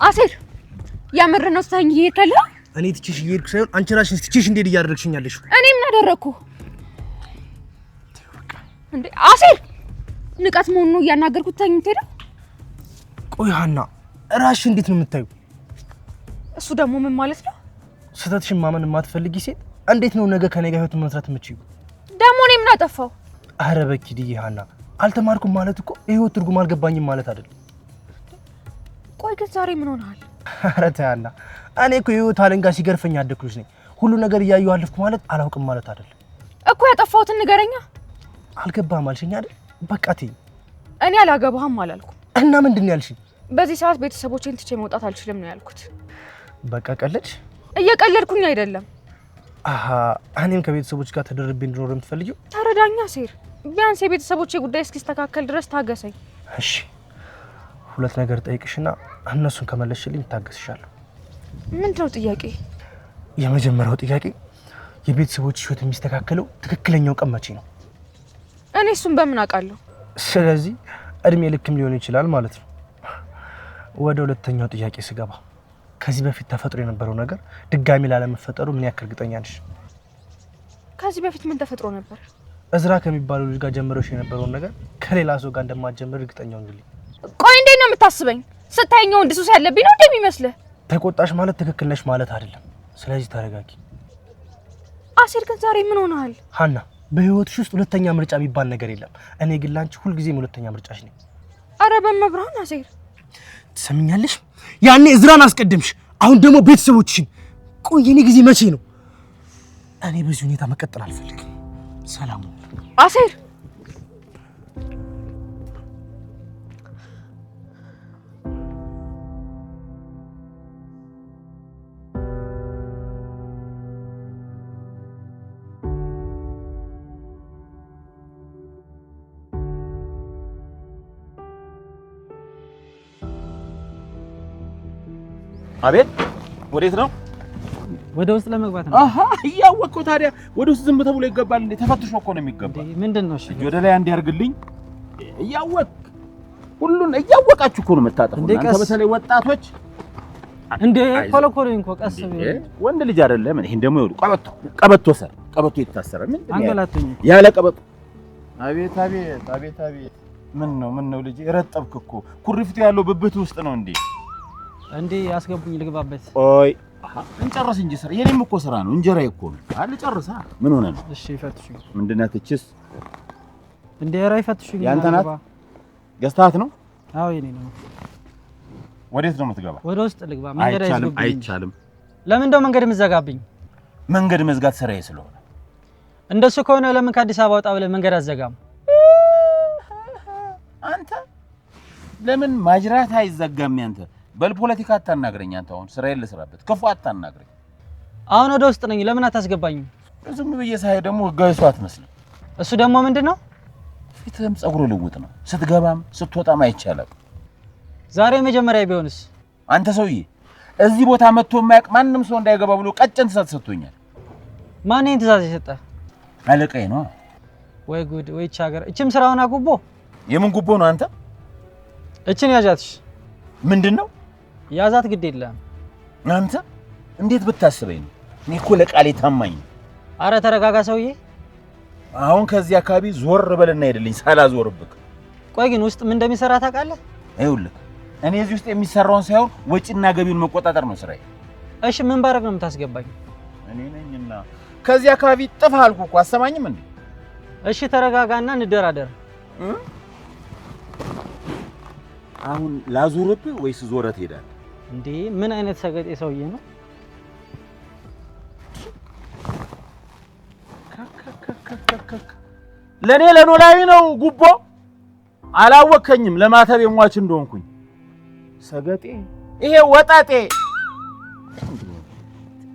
አሲር ያመረ ነው ሳኝ ይከለ እኔ ትችሽ ይርክ ሳይሆን አንቺ ራስሽ ትችሽ እንዴት እያደረግሽኝ ያለሽ? እኔ ምን አደረኩ እንዴ? አሲር ንቀት መሆኑ ያናገርኩት ታኝት ሄደ። ቆይ ሀና ራስሽ እንዴት ነው የምታዩ? እሱ ደግሞ ምን ማለት ነው? ስተትሽን ማመን የማትፈልጊ ሴት እንዴት ነው ነገ ከኔ ጋር ህይወት መስራት የምትችይው? ደግሞ እኔ ምን አጠፋው? አረ በኪድዬ ሀና አልተማርኩም ማለት እኮ የህይወት ትርጉም አልገባኝም ማለት አይደለም። ቆይ ግን ዛሬ ምን ሆነሃል? አረ ታያና እኔ እኮ የህይወት አለንጋ ሲገርፈኝ አደኩልሽ ነኝ። ሁሉ ነገር እያየሁ አለፍኩ ማለት አላውቅም ማለት አይደለም እኮ። ያጠፋሁትን ንገረኛ። አልገባም አልሽኝ አይደል? በቃ ተይ። እኔ አላገባህም አላልኩም። እና ምንድነው ያልሽኝ? በዚህ ሰዓት ቤተሰቦቼን ትቼ መውጣት አልችልም ነው ያልኩት። በቃ ቀለድሽ? እየቀለድኩኝ አይደለም። አሃ እኔም ከቤተሰቦች ጋር ተደርቤ እንድኖር የምትፈልጊው? ተረዳኛ አሲር። ቢያንስ የቤተሰቦቼ ጉዳይ እስኪስተካከል ድረስ ታገሰኝ። እሺ ሁለት ነገር ጠይቅሽና እነሱን ከመለስሽልኝ ታገስሻለሁ። ምንድነው ጥያቄ? የመጀመሪያው ጥያቄ የቤተሰቦች ህይወት የሚስተካከለው ትክክለኛው ቀን መቼ ነው? እኔ እሱን በምን አውቃለሁ? ስለዚህ እድሜ ልክም ሊሆን ይችላል ማለት ነው። ወደ ሁለተኛው ጥያቄ ስገባ ከዚህ በፊት ተፈጥሮ የነበረው ነገር ድጋሚ ላለመፈጠሩ ምን ያክል እርግጠኛ ነሽ? ከዚህ በፊት ምን ተፈጥሮ ነበር? እዝራ ከሚባለው ልጅ ጋር ጀምረሽ የነበረውን ነገር ከሌላ ሰው ጋር እንደማትጀምር እርግጠኛ ነኝ። ቆይ እንዴት ነው የምታስበኝ? ስታየኛው እንደ ሱስ ያለብኝ ነው እንደሚመስልህ? ተቆጣሽ ማለት ትክክል ነሽ ማለት አይደለም። ስለዚህ ተረጋጊ። አሲር ግን ዛሬ ምን ሆነሃል? ሀና በህይወትሽ ውስጥ ሁለተኛ ምርጫ የሚባል ነገር የለም። እኔ ግን ላንቺ ሁልጊዜም ሁለተኛ ምርጫሽ ነኝ። አረ በመብራን አሲር ትሰሚኛለሽ? ያኔ እዝራን አስቀድምሽ፣ አሁን ደግሞ ቤተሰቦችሽን። ቆይ የኔ ጊዜ መቼ ነው? እኔ በዚህ ሁኔታ መቀጠል አልፈልግም። ሰላም አሲር። አቤት ወዴት ነው? ወደ ውስጥ ለመግባት ነው። አሃ እያወቅኩ ታዲያ ወደ ውስጥ ዝም ተብሎ ይገባል እንዴ? ተፈትሾ እኮ ነው የሚገባው። ምንድነው? እሺ ወደ ላይ አንድ ያርግልኝ። ሁሉን እያወቃችሁ እኮ ነው የምታጠፉት እናንተ በተለይ ወጣቶች። እንዴ ኮለኮለኝ እኮ ቀስ ብዬ ወንድ ልጅ አይደለም። ይሄን ደግሞ ይወዱ ቀበቶ ሰር ቀበቶ ይታሰረ ምን አንገላተኝ ያለ ቀበቶ። አቤት አቤት አቤት አቤት። ምን ነው ልጅ ረጠብክ እኮ። ኩርፍቱ ያለው ብብት ውስጥ ነው እንዴ? እንዴ አስገቡኝ ልግባበት። ኦይ እንጨርስ እንጂ ስራ የኔም እኮ ስራ ነው። እንጀራ እኮ ነው አለ ጨርሳ። ምን ሆነ ነው? እሺ ይፈትሹኝ። ምንድነው እቺስ? እንዴ ራይ ይፈትሹኝ። ያንተ ናት? ገዝታት ነው? አዎ የኔ ነው። ወዴት ነው የምትገባ? ወደ ውስጥ ልግባ። መንገድ አይዝጉብኝ። አይቻልም። ለምን እንደው መንገድ የምትዘጋብኝ? መንገድ መዝጋት ስራዬ ስለሆነ። እንደሱ ከሆነ ለምን ከአዲስ አበባ ወጣ ብለህ መንገድ አዘጋም? አንተ ለምን ማጅራት አይዘጋም? ያንተ በፖለቲካ አታናግረኝ። አንተ አሁን ስራዬን ልስራበት። ክፉ አታናግረኝ። አሁን ወደ ውስጥ ነኝ። ለምን አታስገባኝም? ዝም ብዬ ሳይ ደግሞ ህጋዊ ሰው አትመስልም። እሱ ደግሞ ምንድነው? ፊትህም ጸጉር ልውጥ ነው። ስትገባም ስትወጣም አይቻለም። ዛሬ መጀመሪያ ቢሆንስ? አንተ ሰውዬ እዚህ ቦታ መጥቶ የማያውቅ ማንም ሰው እንዳይገባ ብሎ ቀጭን ትእዛዝ ሰጥቶኛል። ማን ይሄን ትእዛዝ የሰጠ? አለቃዬ ነው። ወይ ጉድ! ወይ ቻገር! እቺም ስራውን አጉቦ። የምን ጉቦ ነው አንተ? እቺን ያዣትሽ። ምንድነው? ያዛት ግድ የለም። አንተ እንዴት ብታስበኝ ነው? እኔ እኮ ለቃሌ ታማኝ ነኝ። አረ ተረጋጋ ሰውዬ። አሁን ከዚህ አካባቢ ዞር በልና ሄድልኝ ሳላዞርብክ። ቆይ ግን ውስጥ ምን እንደሚሰራ ታውቃለህ? ይኸውልህ እኔ እዚህ ውስጥ የሚሰራውን ሳይሆን ወጪና ገቢውን መቆጣጠር ነው ስራዬ። እሺ ምን ባረግ ነው የምታስገባኝ? እኔ ነኝና ከዚህ አካባቢ ጥፋ አልኩ እኮ አሰማኝም እንዴ? እሺ ተረጋጋና እንደራደር። አሁን ላዞርብህ ወይስ ዞረት ሄዳለህ? እንዴ ምን አይነት ሰገጤ ሰውዬ ነው? ለኔ ለኖላዊ ነው ጉቦ። አላወከኝም ለማተብ የሟች እንደሆንኩኝ ሰገጤ። ይሄ ወጣጤ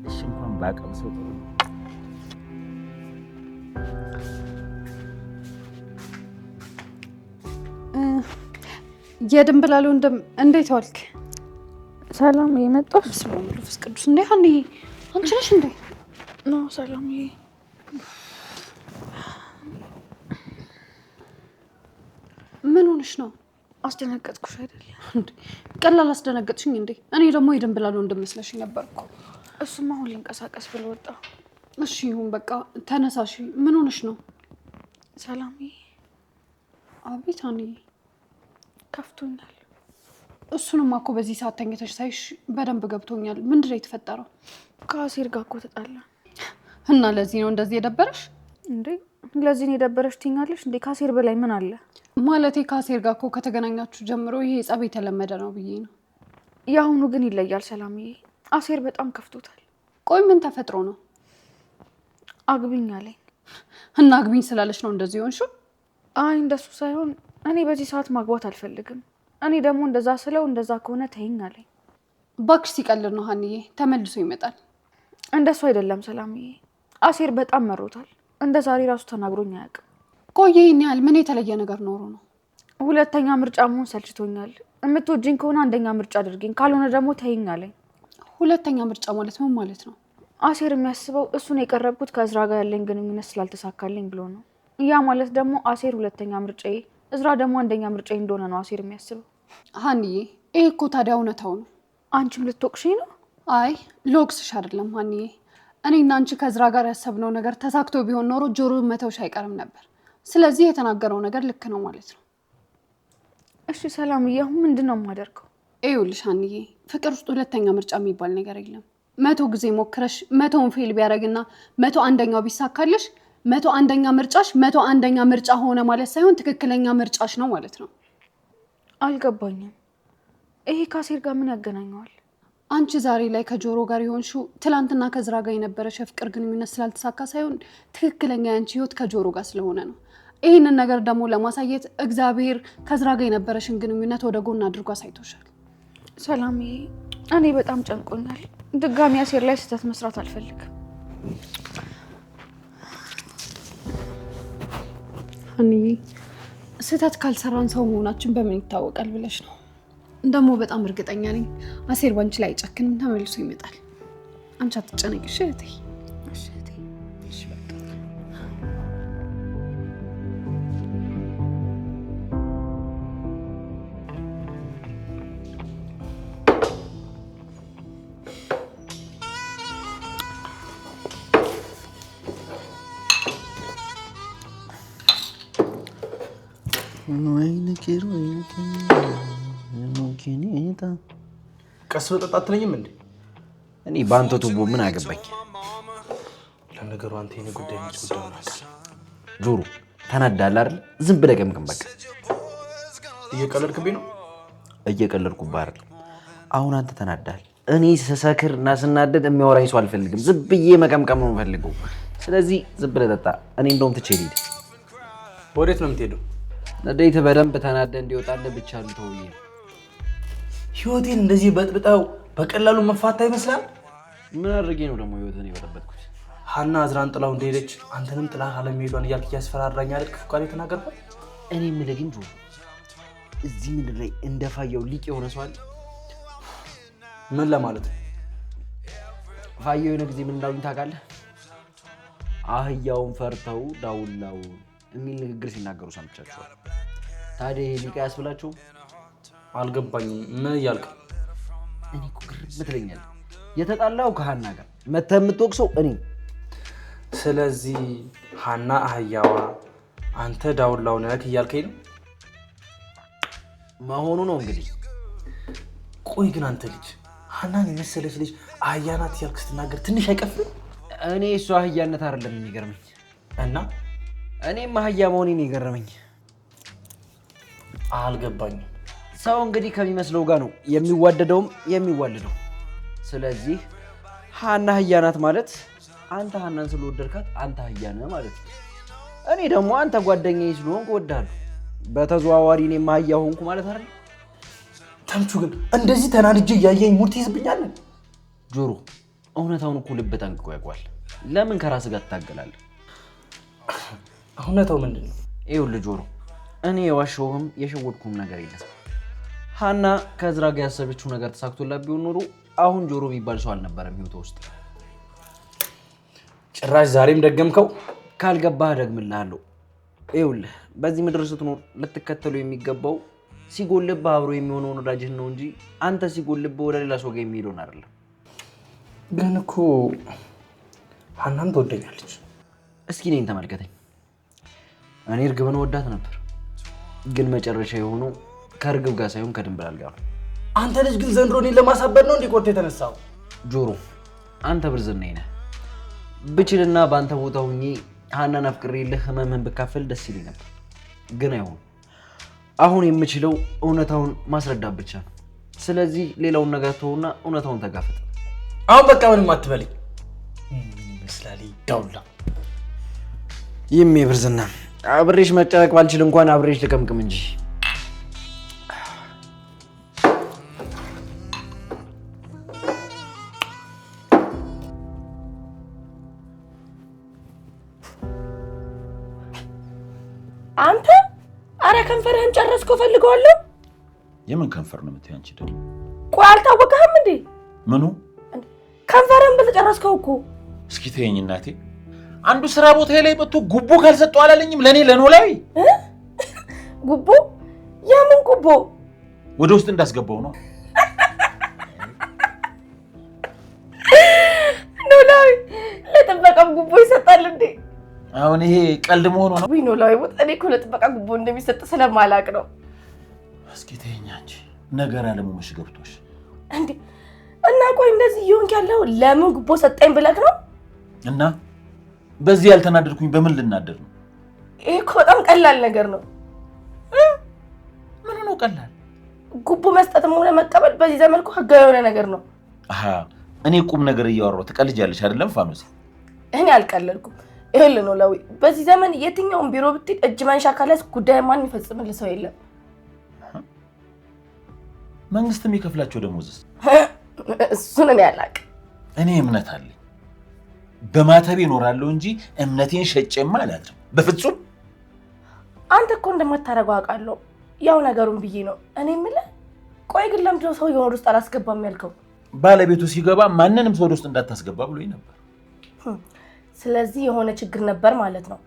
እሺ እንኳን ባቀም ሰው ጥሩ። የድንብላሉ እንዴት ዋልክ? ሰላም የመጣው ስለ ፍስ ቅዱስ እንዴ አንዴ አንቺ ነሽ እንዴ? ነው ሰላም ምን ሆነሽ ነው? አስደነገጥኩሽ አይደል? እንዴ ቀላል አስደነገጥሽኝ እንዴ? እኔ ደግሞ ሄደን ብላለው እንደመስለሽኝ ነበርኩ። እሱማ አሁን ሊንቀሳቀስ ብሎ ወጣ። እሺ ይሁን በቃ ተነሳሽ። ምን ሆነሽ ነው? ሰላምዬ። አቤት ሀኒዬ። ከፍቶኛል። እሱንማ እኮ በዚህ ሰዓት ተኝተሽ ሳይሽ በደንብ ገብቶኛል። ምንድን ነው የተፈጠረው? ከአሴር ጋር እኮ ተጣላ እና ለዚህ ነው እንደዚህ የደበረሽ? እንዴ ለዚህ ነው የደበረሽ ትይኛለሽ እንዴ? ከአሴር በላይ ምን አለ? ማለቴ ከአሴር ጋር እኮ ከተገናኛችሁ ጀምሮ ይሄ ጸብ የተለመደ ነው ብዬ ነው። የአሁኑ ግን ይለያል ሰላምዬ። አሴር በጣም ከፍቶታል። ቆይ ምን ተፈጥሮ ነው? አግቢኝ አለኝ። እና አግቢኝ ስላለች ነው እንደዚህ ሆንሽው? አይ እንደሱ ሳይሆን እኔ በዚህ ሰዓት ማግባት አልፈልግም። እኔ ደግሞ እንደዛ ስለው እንደዛ ከሆነ ተይኝ አለኝ። ባክሽ ሲቀልድ ነው ሀኒዬ፣ ተመልሶ ይመጣል። እንደሱ አይደለም ሰላምዬ። አሴር በጣም መሮታል። እንደ ዛሬ ራሱ ተናግሮኝ አያውቅም። ቆይ ይሄን ያህል ምን የተለየ ነገር ኖሮ ነው? ሁለተኛ ምርጫ መሆን ሰልችቶኛል። የምትወጂኝ ከሆነ አንደኛ ምርጫ አድርጊኝ፣ ካልሆነ ደግሞ ተይኝ አለኝ። ሁለተኛ ምርጫ ማለት ምን ማለት ነው? አሴር የሚያስበው እሱን የቀረብኩት ከእዝራ ጋር ያለኝ ግንኙነት ስላልተሳካልኝ ብሎ ነው። ያ ማለት ደግሞ አሴር ሁለተኛ ምርጫዬ፣ እዝራ ደግሞ አንደኛ ምርጫዬ እንደሆነ ነው አሴር የሚያስበው። ሀኒዬ ይሄ እኮ ታዲያ እውነታው ነው። አንቺም ልትወቅሽኝ ነው? አይ ልወቅስሽ አይደለም ሀኒዬ። እኔና አንቺ ከእዝራ ጋር ያሰብነው ነገር ተሳክቶ ቢሆን ኖሮ ጆሮ መተውሽ አይቀርም ነበር። ስለዚህ የተናገረው ነገር ልክ ነው ማለት ነው። እሺ ሰላምዬ፣ አሁን ምንድን ነው የማደርገው? ይኸውልሽ ሀኒዬ፣ ፍቅር ውስጥ ሁለተኛ ምርጫ የሚባል ነገር የለም። 100 ጊዜ ሞክረሽ 100ውን ፌል ቢያደርግና 101ኛው ቢሳካልሽ 101ኛ ምርጫሽ 101ኛ ምርጫ ሆነ ማለት ሳይሆን ትክክለኛ ምርጫሽ ነው ማለት ነው። አልገባኝም። ይሄ ከአሴር ጋር ምን ያገናኘዋል? አንቺ ዛሬ ላይ ከጆሮ ጋር የሆንሽው ትላንትና ከእዝራ ጋር የነበረሽ የፍቅር ግንኙነት ስላልተሳካ ሳይሆን ትክክለኛ ያንቺ ህይወት ከጆሮ ጋር ስለሆነ ነው። ይህንን ነገር ደግሞ ለማሳየት እግዚአብሔር ከእዝራ ጋር የነበረሽን ግንኙነት ወደ ጎን አድርጎ አሳይቶሻል። ሰላምዬ፣ እኔ በጣም ጨንቆኛል። ድጋሚ አሴር ላይ ስህተት መስራት አልፈልግም። ሀኒዬ፣ ስህተት ካልሰራን ሰው መሆናችን በምን ይታወቃል ብለሽ ነው? ደግሞ በጣም እርግጠኛ ነኝ አሴር ባንቺ ላይ አይጨክንም፣ ተመልሶ ይመጣል። አንቺ አትጨነቂ እሺ እህቴ። ቀስ በጠጣ አትለኝም እንዴ? እኔ በአንተ ቱቦ ምን አገባኝ? ለነገሩ አንተ የኔ ጉዳይ ነች። ጉዳዩ ናት። ጆሮ ተናዳል አይደል? ዝም ብለህ ገምግም በቃ። እየቀለድክብኝ ነው? እየቀለድኩብህ አይደል? አሁን አንተ ተናዳል። እኔ ስሰክር እና ስናደድ የሚያወራኝ ሰው አልፈልግም። ዝም ብዬ መቀምቀም ነው የምፈልገው። ስለዚህ ዝም ብለህ ጠጣ። እኔ እንደውም ትቼ ልሂድ። ወዴት ነው የምትሄደው? ንዴት በደንብ ተናደ እንዲወጣልህ ብቻ ልተውዬ። ህይወቴን እንደዚህ በጥብጠው በቀላሉ መፋታ ይመስላል? ምን አድርጌ ነው ደግሞ ህይወትን የበጠበጥኩት? ሀና እዝራን ጥላው እንደሄደች አንተንም ጥላ አለመሄዷን እያልክ እያስፈራራኝ አይደል? ክፉ ቃል የተናገርኩት እኔ የምልህ ግን ጆሮ፣ እዚህ ምድር ላይ እንደፋየው ሊቅ የሆነ ሰው አለ? ምን ለማለት ነው? ፋየው የሆነ ጊዜ ምን እንዳሉኝ ታውቃለህ? አህያውን ፈርተው ዳውላውን የሚል ንግግር ሲናገሩ ሰምቻቸዋል። ታዲያ ይሄ ሊቅ አያስብላችሁም? አልገባኝም። ምን እያልክ? እኔ እኮ ግርም ትለኛለህ። የተጣላው ከሀና ጋር መተህ የምትወቅሰው እኔ። ስለዚህ ሀና አህያዋ፣ አንተ ዳውላው ነህ እያልከኝ ነው መሆኑ ነው እንግዲህ። ቆይ ግን አንተ ልጅ ሀናን የመሰለች ልጅ አህያ ናት እያልክ ስትናገር ትንሽ አይቀፍም? እኔ እሷ አህያነት አይደለም የሚገርመኝ፣ እና እኔም አህያ መሆኔን የገረመኝ። አልገባኝም። ሰው እንግዲህ ከሚመስለው ጋር ነው የሚዋደደውም የሚዋልደው። ስለዚህ ሀና አህያ ናት ማለት አንተ ሀናን ስለወደድካት አንተ አህያ ነህ ማለት ነው። እኔ ደግሞ አንተ ጓደኛዬ ስለሆንኩ እወድሃለሁ። በተዘዋዋሪ እኔም አህያ ሆንኩ ማለት አይደል? ተምቹ ግን እንደዚህ ተናድጄ እያየኝ ሙድ ትይዝብኛለህ? ጆሮ፣ እውነታውን እኮ ልብ ጠንቅቆ ያውቋል። ለምን ከራስህ ጋር ትታገላለህ? እውነታው ምንድን ነው? ይኸውልህ ጆሮ፣ እኔ የዋሸሁህም የሸወድኩም ነገር የለም። ሀና ከእዝራ ጋር ያሰበችው ነገር ተሳክቶላት ቢሆን ኖሮ አሁን ጆሮ የሚባል ሰው አልነበረም ህይወቷ ውስጥ። ጭራሽ ዛሬም ደገምከው? ካልገባህ ደግምልሃለሁ። ይኸውልህ በዚህ ምድር ስትኖር ልትከተሉ የሚገባው ሲጎልብህ አብሮ የሚሆነውን ወዳጅህን ነው እንጂ አንተ ሲጎልብህ ወደ ሌላ ሰው ጋር የሚሄደውን አይደለም። ግን እኮ ሀናም ትወደኛለች። እስኪ እኔን ተመልከተኝ። እኔ እርግብን ወዳት ነበር፣ ግን መጨረሻ የሆነው ከእርግብ ጋር ሳይሆን ከድንብላል ጋር ነው። አንተ ልጅ ግን ዘንድሮ እኔን ለማሳበድ ነው እንዲቆርጥ የተነሳው። ጆሮ አንተ ብርዝና ነህ። ብችልና በአንተ ቦታ ሁኜ ሀናን አፍቅሬልህ ህመምህን ብካፈል ደስ ይለኝ ነበር፣ ግን አይሆንም። አሁን የምችለው እውነታውን ማስረዳት ብቻ ነው። ስለዚህ ሌላውን ነገር ተውና እውነታውን ተጋፈጥ። አሁን በቃ ምንም አትበለኝ። ይመስላል ዳውላ ይሜ ብርዝና አብሬሽ መጨነቅ ባልችል እንኳን አብሬሽ ልቀምቅም እንጂ አንተ አረ ከንፈርህን ጨረስከው ፈልገዋለሁ። የምን ከንፈር ነው የምትይው አንቺ ደግሞ? ቆይ አልታወቀህም እንዴ? ምኑ ከንፈርህን ብትጨረስከው እኮ። እስኪ ተይኝ እናቴ። አንዱ ስራ ቦታ ላይ መጥቶ ጉቦ ካልሰጠው አላለኝም ለኔ ለኖላዊ። ጉቦ? የምን ጉቦ? ወደ ውስጥ እንዳስገባው ነው። ኖላዊ ለጥበቃም ጉቦ ይሰጣል እንዴ? አሁን ይሄ ቀልድ መሆኑ ነው? ወይ ኖላዊ ሞት። እኔ እኮ ለጥበቃ ጉቦ እንደሚሰጥ ስለማላቅ ነው። እስኪ ተይኝ አንቺ ነገር አለሙሽ ገብቶሽ እንዴ? እና ቆይ እንደዚህ ይሆን ያለው ለምን ጉቦ ሰጠኝ ብለህ ነው? እና በዚህ ያልተናደድኩኝ በምን ልናደድ ነው? ይሄ እኮ በጣም ቀላል ነገር ነው። ምን ነው ቀላል? ጉቦ መስጠትም ሆነ መቀበል በዚህ ዘመን እኮ ህጋዊ የሆነ ነገር ነው። አሃ እኔ ቁም ነገር እያወራሁ ትቀልጃለሽ አይደለም ፋኖስ? እኔ አልቀለልኩም። ይሄል ነው ላዊ በዚህ ዘመን የትኛውን ቢሮ ብትይ እጅ መንሻ ካለስ ጉዳይ ማን ይፈጽምልህ ሰው የለም። መንግስት የሚከፍላቸው ደሞዝስ? እሱን እኔ አላውቅም። እኔ እምነት አለኝ። በማተቤ እኖራለሁ እንጂ እምነቴን ሸጬማ አላድርም በፍጹም። አንተ እኮ እንደማታረገው አውቃለሁ። ያው ነገሩን ብዬ ነው እኔ የምልህ። ቆይ ግን ለምንድን ነው ሰውዬውን ወደ ውስጥ አላስገባም ያልከው? ባለቤቱ ሲገባ ማንንም ሰው ወደ ውስጥ እንዳታስገባ ብሎኝ ነበር። ስለዚህ የሆነ ችግር ነበር ማለት ነው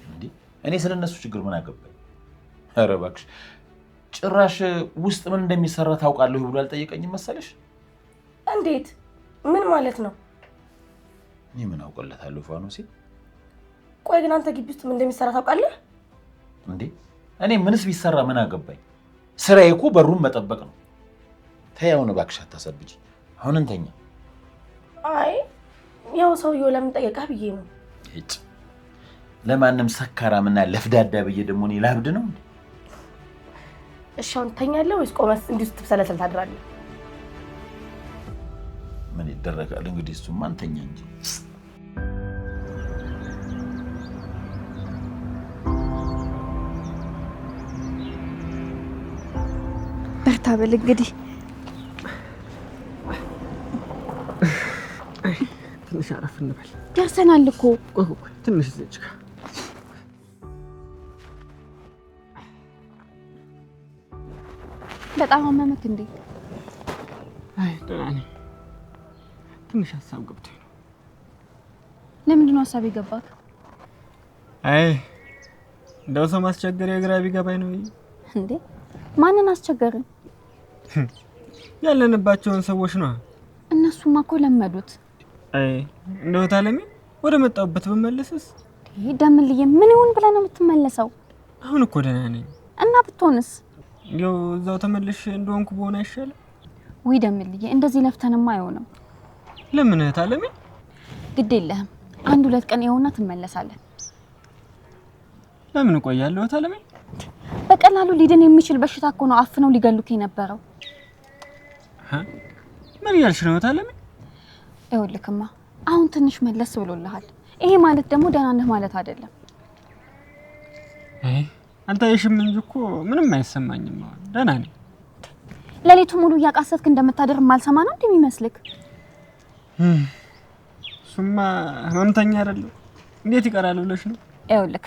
እንዴ? እኔ ስለነሱ ችግር ምን አገባኝ? ኧረ እባክሽ ጭራሽ ውስጥ ምን እንደሚሰራ ታውቃለህ ብሎ አልጠየቀኝም መሰለሽ? እንዴት? ምን ማለት ነው? እኔ ምን አውቀለታለሁ ፋኖሴ? ቆይ ግን አንተ ግቢ ውስጥ ምን እንደሚሰራ ታውቃለህ እንዴ? እኔ ምንስ ቢሰራ ምን አገባኝ? ስራዬ እኮ በሩን መጠበቅ ነው። ተይ አሁን እባክሽ አታሰብጂ። አሁን እንተኛ። አይ ያው ሰውዬው ለምን ጠየቀህ ብዬ ነው። እጭ ለማንም ሰካራምና ለፍዳዳ ብዬ ደግሞ እኔ ላብድ ነው እንዴ? እሺ አሁን ተኛለህ ወይስ ቆመስ እንዲሁ ስትብሰለሰል ታድራለህ? ምን ይደረጋል እንግዲህ እሱማ አንተኛ እንጂ። በርታ በል እንግዲህ። ትንሽ አረፍ እንበል። ደርሰናል እኮ። ቆይ ትንሽ እዚህ ጋር በጣም አመመክ እንዴ? አይ ደህና ነኝ። ትንሽ ሀሳብ ገብቶኝ ነው። ለምንድን ነው ሀሳብ የገባክ? አይ እንደው ሰው ማስቸገር የግራ ቢገባኝ ነው እንዴ። ማንን አስቸገርን? ያለንባቸውን ሰዎች ነው። እነሱማ እኮ ለመዱት። አይ እንደው ታለሚ ወደ መጣሁበት ብመለስስ? ይሄ ደምልዬ ምን ይሁን ብለህ ነው የምትመለሰው? አሁን እኮ ደህና ነኝ። እና ብትሆንስ? እንደው እዛው ተመልሼ እንደሆንኩ በሆነ አይሻልም? ውይ ደምልዬ እንደዚህ ለፍተንማ አይሆንም። ለምን ታለሚ? ግድ የለህም። 1-2 ቀን ይኸውና ትመለሳለህ። ለምን እቆያለሁ ታለሚ? በቀላሉ ሊድን የሚችል በሽታ እኮ ነው አፍነው ሊገሉክ የነበረው። ምን እያልሽ ነው ታለሚ? ይኸውልህማ አሁን ትንሽ መለስ ብሎልሃል። ይሄ ማለት ደግሞ ደህና ነህ ማለት አይደለም። አይ አልታየሽም እንጂ እኮ ምንም አይሰማኝም። ደህና ነኝ። ሌሊቱ ሙሉ እያቃሰትክ እንደምታደር ማልሰማ ነው እንደሚመስልክ? ሱማ ህመምተኛ አይደለም እንዴት ይቀራል ብለሽ ነው? ይኸውልህ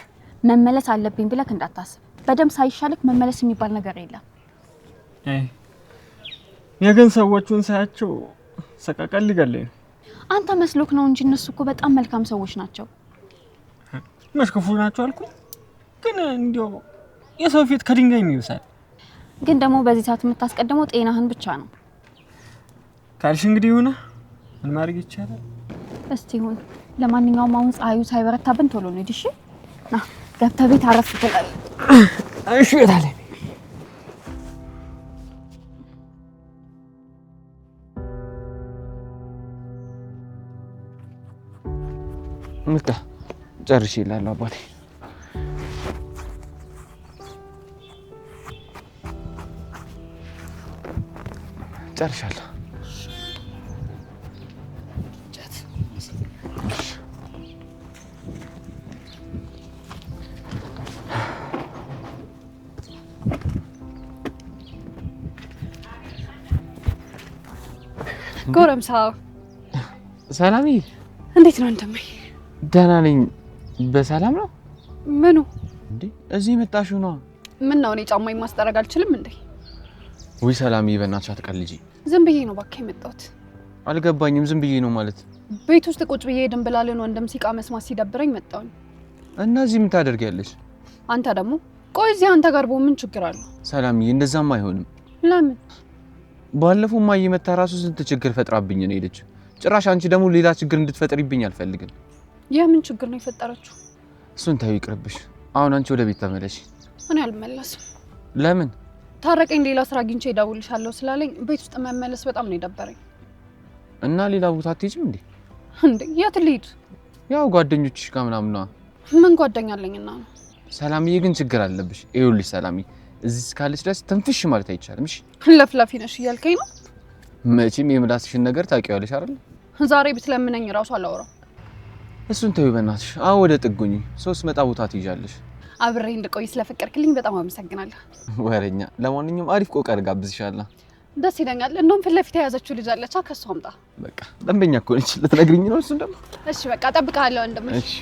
መመለስ አለብኝ ብለክ እንዳታስብ። በደም ሳይሻልክ መመለስ የሚባል ነገር የለም። አይ የገን ሰዎቹን ሳያቸው ሰቀቀል ሊገለኝ ነው። አንተ መስሎክ ነው እንጂ እነሱ እኮ በጣም መልካም ሰዎች ናቸው። መሽከፉ ናቸው አልኩ። ግን እንዲያው የሰው ፊት ከድንጋይ የሚውሳል። ግን ደግሞ በዚህ ሰዓት የምታስቀድመው ጤናህን ብቻ ነው ካልሽ እንግዲህ ሆነ ምን ማድረግ ይቻላል? እስቲ ይሁን። ለማንኛውም አሁን ፀሐዩ ሳይበረታብን ቶሎ ነው እሺ? ና ገብተህ ቤት አረፍ ትላለህ። እሺ እታለ ምጣ ጨርሼ እላለሁ አባቴ። ጨርሻለሁ። ጎረምሳው ሰላምዬ እንዴት ነው እንደምይ? ደህና ነኝ። በሰላም ነው? ምኑ እንዴ እዚህ መጣሽው ነው? ምን ነው እኔ ጫማዬ ማስጠረግ አልችልም እንዴ? ወይ ሰላምዬ በእናትሽ አትቀልጂ። ዝም ብዬ ነው ባካ የመጣሁት። አልገባኝም። ዝም ብዬ ነው ማለት? ቤት ውስጥ ቁጭ ብዬ ድንብላልን ወንድም ሲቃ መስማት ሲደብረኝ መጣሁኝ። እና እዚህ ምን ታደርጊያለሽ? አንተ ደግሞ ቆይ እዚህ አንተ ጋር ምን ችግር አለው? ሰላምዬ እንደዛም አይሆንም። ለምን? ባለፈው ማየ መታ ራሱ ስንት ችግር ፈጥራብኝ ነው ሄደች። ጭራሽ አንቺ ደግሞ ሌላ ችግር እንድትፈጥሪብኝ አልፈልግም። የምን ችግር ነው የፈጠረችው? እሱን ተይው ይቅርብሽ። አሁን አንቺ ወደ ቤት ተመለሽ። እኔ አልመለስም። ለምን? ታረቀኝ ሌላ ስራ አግኝቼ እደውልልሻለሁ ስላለኝ ቤት ውስጥ መመለስ በጣም ነው የደበረኝ። እና ሌላ ቦታ አትሄጂም እንዴ? እንዴ የት ልሂድ? ያው ጓደኞችሽ ጋር ምናምን ነው። ምን ጓደኛ አለኝና ነው? ሰላምዬ ግን ችግር አለብሽ። ይኸውልሽ ሰላምዬ እዚህ እስካለች ድረስ ትንፍሽ ማለት አይቻልም። እሺ ለፍላፊ ነሽ እያልከኝ ነው? መቼም የምላስሽን ነገር ታውቂዋለሽ አይደል? ዛሬ ብትለምነኝ ራሱ አላወራም። እሱን ተይው በእናትሽ። አሁን ወደ ጥጉኝ ሶስት መጣ ቦታ ትይዣለሽ። አብሬ እንድቆይ ስለፈቀድክልኝ በጣም አመሰግናለሁ። ወሬኛ። ለማንኛውም አሪፍ ቆቀር ጋብዝሻለሁ። ደስ ይለኛል። እንደውም ፊት ለፊት የያዘችው ልጅ አለች። ከሷ አምጣ። በቃ ደንበኛ እኮ ነች። ልትነግሪኝ ነው እሱን ደግሞ? እሺ በቃ እጠብቅሃለሁ ወንድም። እሺ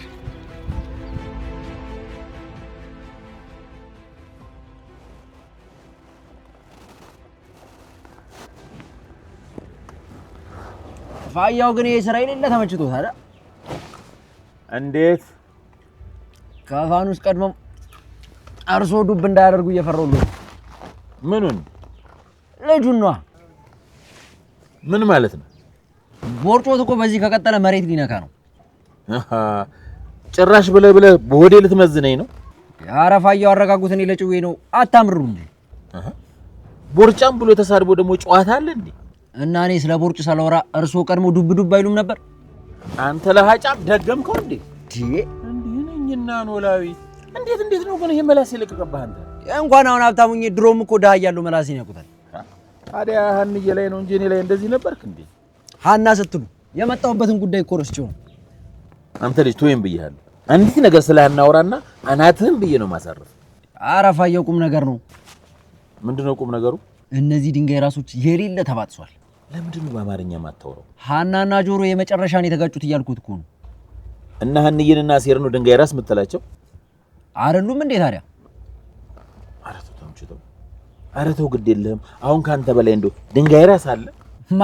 ፋያው ግን ይሄ ስራ የሌለ ተመችቶታል። እንዴት ከፋኑስ ቀድመም አርሶ ዱብ እንዳያደርጉ እየፈራው ነው። ምኑን? ልጁን ነው። ምን ማለት ነው? ቦርጮት እኮ በዚህ ከቀጠለ መሬት ሊነካ ነው። ጭራሽ ብለህ በሆዴ ልትመዝነኝ ነው? ኧረ ፋያው አረጋጉት። እኔ ለጭዌ ነው አታምሩ እንዴ? ቦርጫም ብሎ ተሳድቦ ደግሞ ጨዋታ አለ እንዴ? እና እኔ ስለ ቦርጭ ሳላወራ እርሶ ቀድሞ ዱብ ዱብ አይሉም ነበር? አንተ ለሃጫም ደገምከው እንዴ? እንዴ ነኝና ኖላዊ እንዴት ነው ግን ይሄ መላስ ይለቀቀብህ አንተ? እንኳን አሁን ሀብታሙኝ ድሮም እኮ ደሃ እያለሁ መላሴን ያውቁታል። ታዲያ ሀንዬ ላይ ነው እንጂ እኔ ላይ እንደዚህ ነበርክ እንዴ? ሀና ስትሉ የመጣሁበትን ጉዳይ እኮ ረስቼው ነው። አንተ ልጅ ተወይም ብዬሃለሁ። አንዲት ነገር ስለ ሀና አውራና አናትህን ብዬ ነው ማሳረፍ። ኧረ ፋያው ቁም ነገር ነው። ምንድነው ቁም ነገሩ? እነዚህ ድንጋይ ራሶች የሌለ ተባጥሷል። ለምንድነው በአማርኛ ማታወራው? ሀናና ጆሮ የመጨረሻን የተጋጩት እያልኩት እኮ ነው። እና ሀንዬንና ሴር ነው ድንጋይ ራስ የምትላቸው አይደሉም እንዴ ታዲያ? ኧረ ተው ግድ የለህም። አሁን ካንተ በላይ እንደው ድንጋይ ራስ አለ? ማ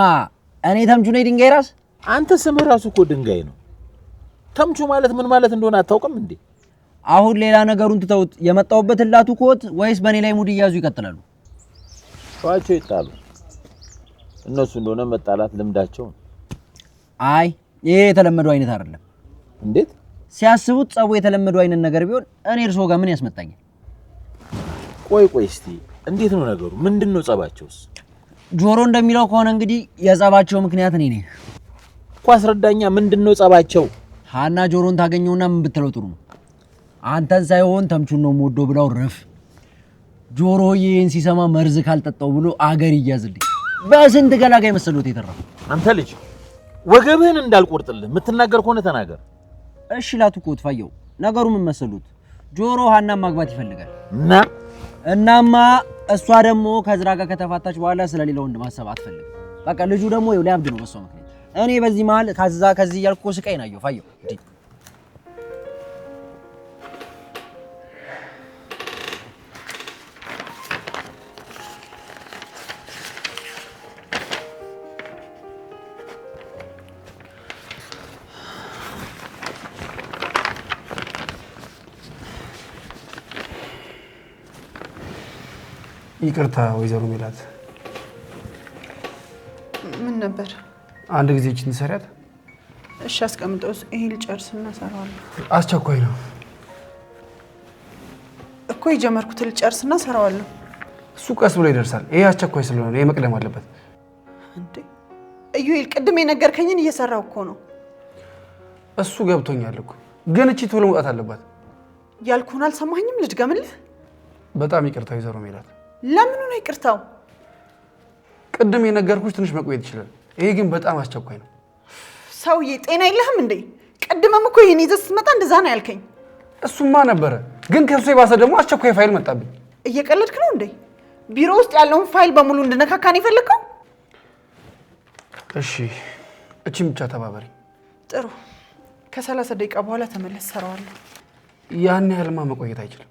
እኔ ተምቹ ነኝ ድንጋይ ራስ? አንተ ስምህ ራሱ እኮ ድንጋይ ነው። ተምቹ ማለት ምን ማለት እንደሆነ አታውቅም እንዴ? አሁን ሌላ ነገሩን ትተውት የመጣሁበትን ላቱ ኮት ወይስ በእኔ ላይ ሙድ እያዙ ይቀጥላሉ? ተዋቸው ይጣሉ። እነሱ እንደሆነ መጣላት ልምዳቸው ነው። አይ ይሄ የተለመደው አይነት አይደለም። እንዴት ሲያስቡት ጸቡ የተለመደው አይነት ነገር ቢሆን እኔ እርሶ ጋር ምን ያስመጣኛል? ቆይ እስቲ እንዴት ነው ነገሩ? ምንድነው ጸባቸውስ? ጆሮ እንደሚለው ከሆነ እንግዲህ የጸባቸው ምክንያት እኔ ነኝ እኮ። አስረዳኛ፣ ምንድነው ጸባቸው? ሀና ጆሮን ታገኘውና ምን ብትለው ጥሩ ነው? አንተን ሳይሆን ተምቹን ነው የምወደው ብላው ረፍ። ጆሮ ይሄን ሲሰማ መርዝ ካልጠጣው ብሎ አገር ይያዝልኝ። በስንት ገላጋይ መሰሎት የተረፈ። አንተ ልጅ ወገብህን እንዳልቆርጥልህ የምትናገር ከሆነ ተናገር። እሺ ላቱ ኮት ፋየው፣ ነገሩ ምን መሰሉት? ጆሮ ሀናን ማግባት ይፈልጋል እናማ እሷ ደግሞ ከዝራ ጋር ከተፋታች በኋላ ስለሌላ ወንድ ማሰብ አትፈልግም። በቃ ልጁ ደግሞ ይኸው ሊያብድ ነው በሷ ምክንያት። እኔ በዚህ መሀል ከዚህ እያልኩ ስቃይ ናየው ፋየው። ይቅርታ ወይዘሮ ሜላት። ምን ነበር? አንድ ጊዜ እቺን ሰሪያት። እሺ አስቀምጠውስ ይሄን ልጨርስና ሰራዋለሁ። አስቸኳይ ነው እኮ የጀመርኩት ልጨርስና ሰራዋለሁ። እሱ ቀስ ብሎ ይደርሳል። ይሄ አስቸኳይ ስለሆነ ይሄ መቅደም አለበት። እንዴ እዩኤል ቅድም የነገርከኝን እየሰራው እኮ ነው። እሱ ገብቶኛል እኮ ግን እቺ ቶሎ መውጣት አለባት። ያልኩህን አልሰማኝም? ልድገምልህ? በጣም ይቅርታ ወይዘሮ ሜላት። ለምኑ ነው ይቅርታው? ቅድም የነገርኩሽ ትንሽ መቆየት ይችላል። ይሄ ግን በጣም አስቸኳይ ነው። ሰውዬ ጤና የለህም እንዴ? ቅድምም እኮ ይሄን ይዘህ ስትመጣ እንደዛ ነው ያልከኝ። እሱማ ነበረ፣ ግን ከሱ የባሰ ደግሞ አስቸኳይ ፋይል መጣብኝ። እየቀለድክ ነው እንዴ? ቢሮ ውስጥ ያለውን ፋይል በሙሉ እንድነካካን የፈለግከው? እሺ እቺን ብቻ ተባበሪ። ጥሩ፣ ከ30 ደቂቃ በኋላ ተመለስ፣ ሰራዋለሁ። ያን ያህልማ መቆየት አይችልም።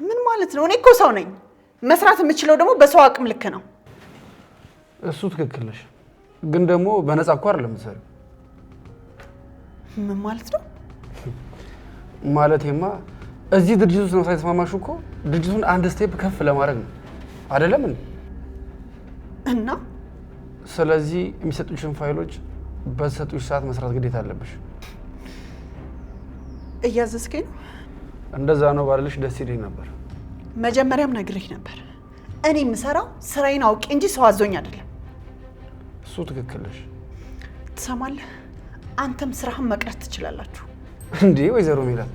ምን ማለት ነው? እኔ እኮ ሰው ነኝ። መስራት የምችለው ደግሞ በሰው አቅም ልክ ነው። እሱ ትክክል ነሽ፣ ግን ደግሞ በነፃ እኮ አይደለም የምትሰሪው። ምን ማለት ነው? ማለቴማ እዚህ ድርጅት ውስጥ ነው የተስማማሽው እኮ ድርጅቱን አንድ ስቴፕ ከፍ ለማድረግ ነው አይደለም እንዴ? እና ስለዚህ የሚሰጡሽን ፋይሎች በተሰጡሽ ሰዓት መስራት ግዴታ አለብሽ። እያዘዝከኝ ነው? እንደዛ ነው ባልልሽ ደስ ይለኝ ነበር። መጀመሪያም ነግሬህ ነበር። እኔ የምሰራው ስራዬን አውቄ እንጂ ሰው አዞኝ አይደለም። እሱ ትክክል ነሽ። ትሰማለህ? አንተም ስራህን መቅረት ትችላላችሁ። እንዴ ወይዘሮ ሜላት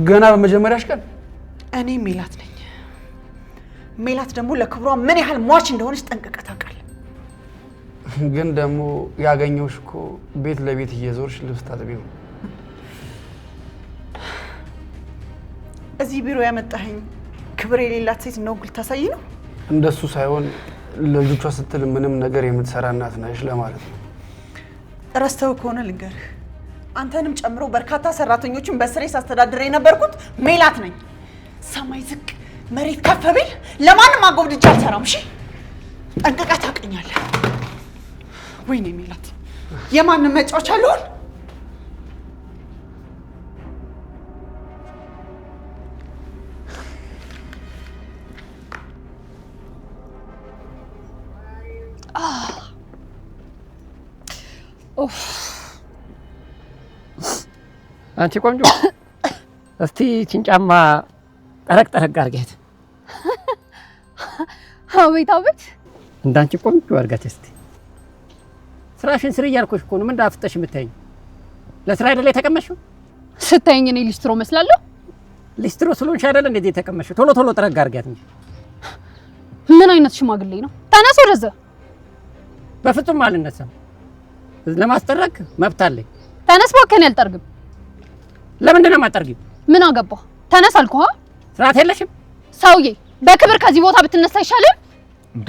ገና በመጀመሪያሽ ቀን? እኔ ሜላት ነኝ። ሜላት ደግሞ ለክብሯ ምን ያህል ሟች እንደሆነች ጠንቅቀህ ታውቃለህ። ግን ደግሞ ያገኘሁሽ እኮ ቤት ለቤት እየዞርሽ ልብስ ታጥቢ ነው። እዚህ ቢሮ ያመጣኸኝ ክብር የሌላት ሴት ነው ልታሳይ ነው? እንደሱ ሳይሆን ለልጆቿ ስትል ምንም ነገር የምትሰራ እናት ነሽ ለማለት ነው። ረስተው ከሆነ ልንገርህ፣ አንተንም ጨምሮ በርካታ ሰራተኞችን በስሬ ሳስተዳድር የነበርኩት ሜላት ነኝ። ሰማይ ዝቅ መሬት ከፍ ቢል ለማንም አጎብድጄ አልሰራም። እሺ ጠንቅቀህ ታውቀኛለህ። ወይኔ ሜላት የማንም መጫወቻ አለውን? አንቺ ቆንጆ እስቲ ይህችን ጫማ ጠረቅ ጠረቅ አድርጊያት። አቤት አቤት፣ እንዳንቺ ቆንጆ አድርጋት እስቲ። ስራሽን ስሪ እያልኩሽ እኮ ነው። ምን ዳፍጠሽ የምታይኝ? ለስራ አይደለ የተቀመሽው? ስታይኝ እኔ ሊስትሮ መስላለሁ? ሊስትሮ ስለሆንሽ አይደለ እንደዚህ የተቀመሽው? ቶሎ ቶሎ ጠረቅ አድርጊያት እንጂ። ምን አይነት ሽማግሌ ነው? ተነስ ወደዛ። በፍጹም አልነሳም። ለማስጠረቅ መብት አለኝ። ተነስ እባክህ፣ አልጠርግም። ለምንድን ነው የማጠርጊው? ምን አገባ? ተነስ አልኩህ። ስርዓት የለሽም ሰውዬ። በክብር ከዚህ ቦታ ብትነሳ አይሻልም እንዴ?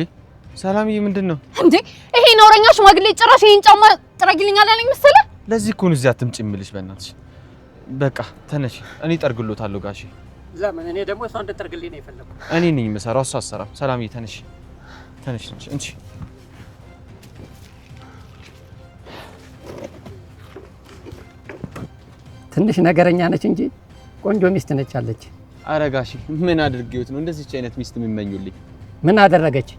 ሰላምዬ ምንድን ነው እንዴ? ይሄ ነውረኛ ሽማግሌ ጭራሽ ይሄን ጫማ ጥረጊልኛል ያለኝ መሰለህ? ለዚህ እኮ ነው እዚህ አትምጪ የምልሽ። በእናትሽ በቃ ተነሽ፣ እኔ ጠርግሎታለሁ ጋሼ። ለምን? እኔ ደግሞ እሷ እንድትጠርግልኝ ነው የፈለኩት። እኔ ነኝ የምሰራው፣ እሷ አትሰራም። ሰላምዬ ተነሽ፣ ተነሽ እንጂ ትንሽ ነገረኛ ነች እንጂ ቆንጆ ሚስት ነች አለች። ኧረ ጋሼ ምን አድርጌዎት ነው እንደዚህች አይነት ሚስት የሚመኙልኝ? ምን አደረገች?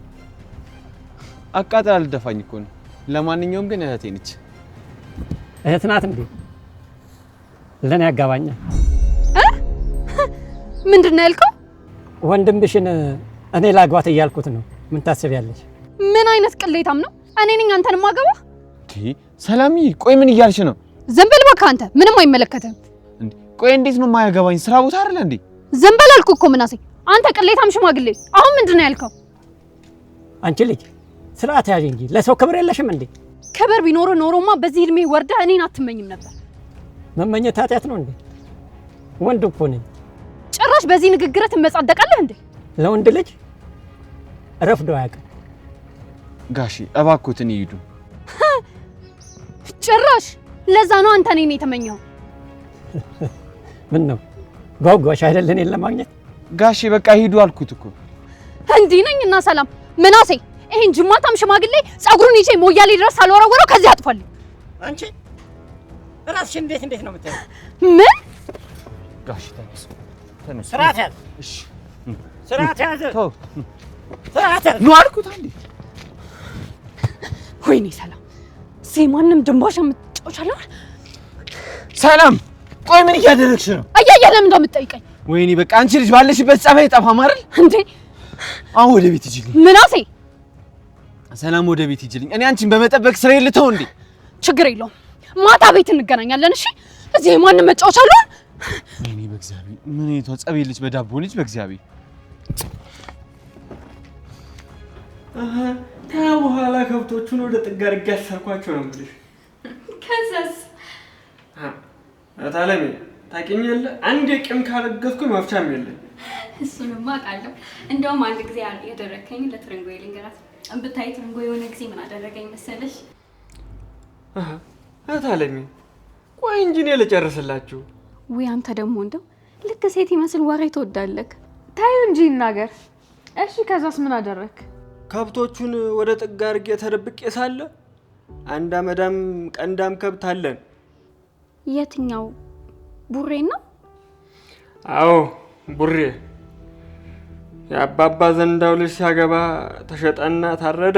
አቃጥላ ልደፋኝ እኮ ነው። ለማንኛውም ግን እህቴ ነች። እህት ናት እንዴ? ለኔ ያጋባኛል። ምንድን ነው ያልከው? ወንድምሽን እኔ ላግባት እያልኩት ነው። ምን ታስቢያለሽ? ምን አይነት ቅሌታም ነው? እኔ ነኝ አንተን ማገባ? ሰላምዬ ቆይ ምን እያልሽ ነው? ዝም በል እባክህ አንተ፣ ምንም አይመለከትም። እንዴ ቆይ እንዴት ነው የማያገባኝ? ስራ ቦታ አይደለ እንዴ? ዝም በል አልኩህ እኮ ምናሴ። አንተ ቅሌታም ሽማግሌ፣ አሁን ምንድን ነው ያልከው? አንቺ ልጅ ስርዓት ያዥ እንጂ ለሰው ክብር የለሽም እንዴ? ክብር ቢኖር ኖሮማ በዚህ እድሜ ወርደህ እኔን አትመኝም ነበር። መመኘት ኃጢአት ነው እንዴ? ወንድ እኮ ነኝ። ጭራሽ በዚህ ንግግር ትመጻደቃለህ እንዴ? ለወንድ ልጅ ረፍዶ አያውቅም። ጋሺ እባክዎትን ይሂዱ። ጭራሽ ለዛ ነው አንተ እኔን የተመኘው? ምን ነው ጓጓሽ አይደል እኔን ለማግኘት? ጋሺ በቃ ሂዱ አልኩት እኮ። እንዲህ ነኝ እና ሰላም ምናሴ፣ ይሄን ጅማታም ሽማግሌ ጸጉሩን ይዤ ሞያሌ ድረስ አልወረወረው ከዚህ አጥፋልኝ። አንቺ ራስሽን እንዴት ነው የምታየው? ምን ጋሺ ተነስ፣ ተነስ። ስርዓት ያዝ። እሺ ስርዓት ያዘ። ተው ስርዓት ያዘ። ነው አልኩት አንዴ። ወይኔ ሰላም ማንም ድንባሽ የምትጫወቻለሁ። ሰላም ቆይ ምን እያደረግሽ ነው? አያያ ለምን እንደምትጠይቀኝ? ወይኔ በቃ አንቺ ልጅ ባለሽበት ጸባይ ጠፋም አይደል እንዴ? አሁን ወደ ቤት ሂጂልኝ። ምናሴ ሰላም ወደ ቤት ሂጂልኝ። እኔ አንቺን በመጠበቅ ስራ ልተው እንዴ? ችግር የለውም ማታ ቤት እንገናኛለን። እሺ እዚህ ማንም መጫወቻለሁ። ወይኔ በእግዚአብሔር ምን አይቷ ጸብ ልጅ በዳቦ ልጅ በእግዚአብሔር በኋላ ከብቶቹን ወደ ጥግ አድርጌ ያሰርኳቸው ነው የምልሽ። ከዛስ አታለሚ ታውቂኛለሽ፣ አንድ የቂም ካረገዝኩኝ መፍቻም የለኝ። እሱንማ አውቃለሁ። እንደውም አንድ ጊዜ ያደረከኝ ለትርንጎዬ ልንገራት። ብታይ ትርንጎ የሆነ ጊዜ ምን አደረገኝ መሰለሽ? አታለሚ ቆይ እንጂ እኔ ልጨርስላችሁ። ወይ አንተ ደግሞ እንደው ልክ ሴት ይመስል ወሬ ትወዳለህ። ታዩ እንጂ ይናገር። እሺ ከዛስ ምን አደረክ? ከብቶቹን ወደ ጥግ አድርጌ ተደብቄ ሳለ አንድ አመዳም ቀንዳም ከብት አለን። የትኛው ቡሬ ነው? አዎ ቡሬ። የአባባ ዘንዳው ልጅ ሲያገባ ተሸጠና ታረደ።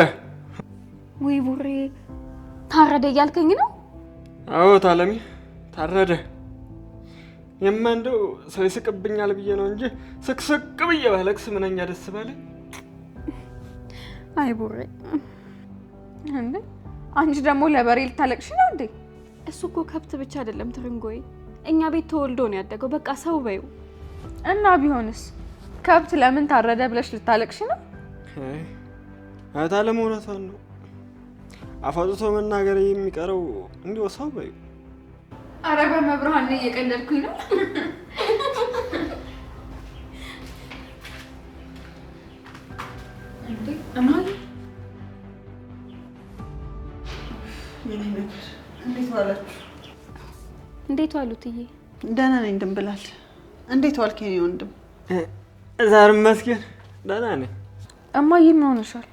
ወይ ቡሬ ታረደ እያልከኝ ነው? አዎ ታለሚ ታረደ። የማንደው ሰው ይስቅብኛል ብዬ ነው እንጂ ስቅስቅ ብዬ ባለቅስ ምንኛ ደስ ባለኝ። አይ ቡሬ እንዴ አንቺ ደግሞ ለበሬ ልታለቅሽ ነው እንዴ? እሱ እኮ ከብት ብቻ አይደለም ትርንጎዬ፣ እኛ ቤት ተወልዶ ነው ያደገው። በቃ ሰው በይው እና ቢሆንስ ከብት ለምን ታረደ ብለሽ ልታለቅሽ ነው? አታለም እውነቷን ነው። አፋጥቶ መናገር የሚቀረው እንዲው ሰው በይው። አረ በመብርሃን ላይ እየቀለድኩኝ ነው። እንዴ እማዬ የኔ ነገር እንዴት ዋላችሁ? እንዴት ዋሉትዬ? ደህና ነኝ ድንብላል። እንዴት ዋልክ የኔ ወንድም? ዛሬ መስገን ደህና ነኝ። እማዬ ምን ሆነሻል?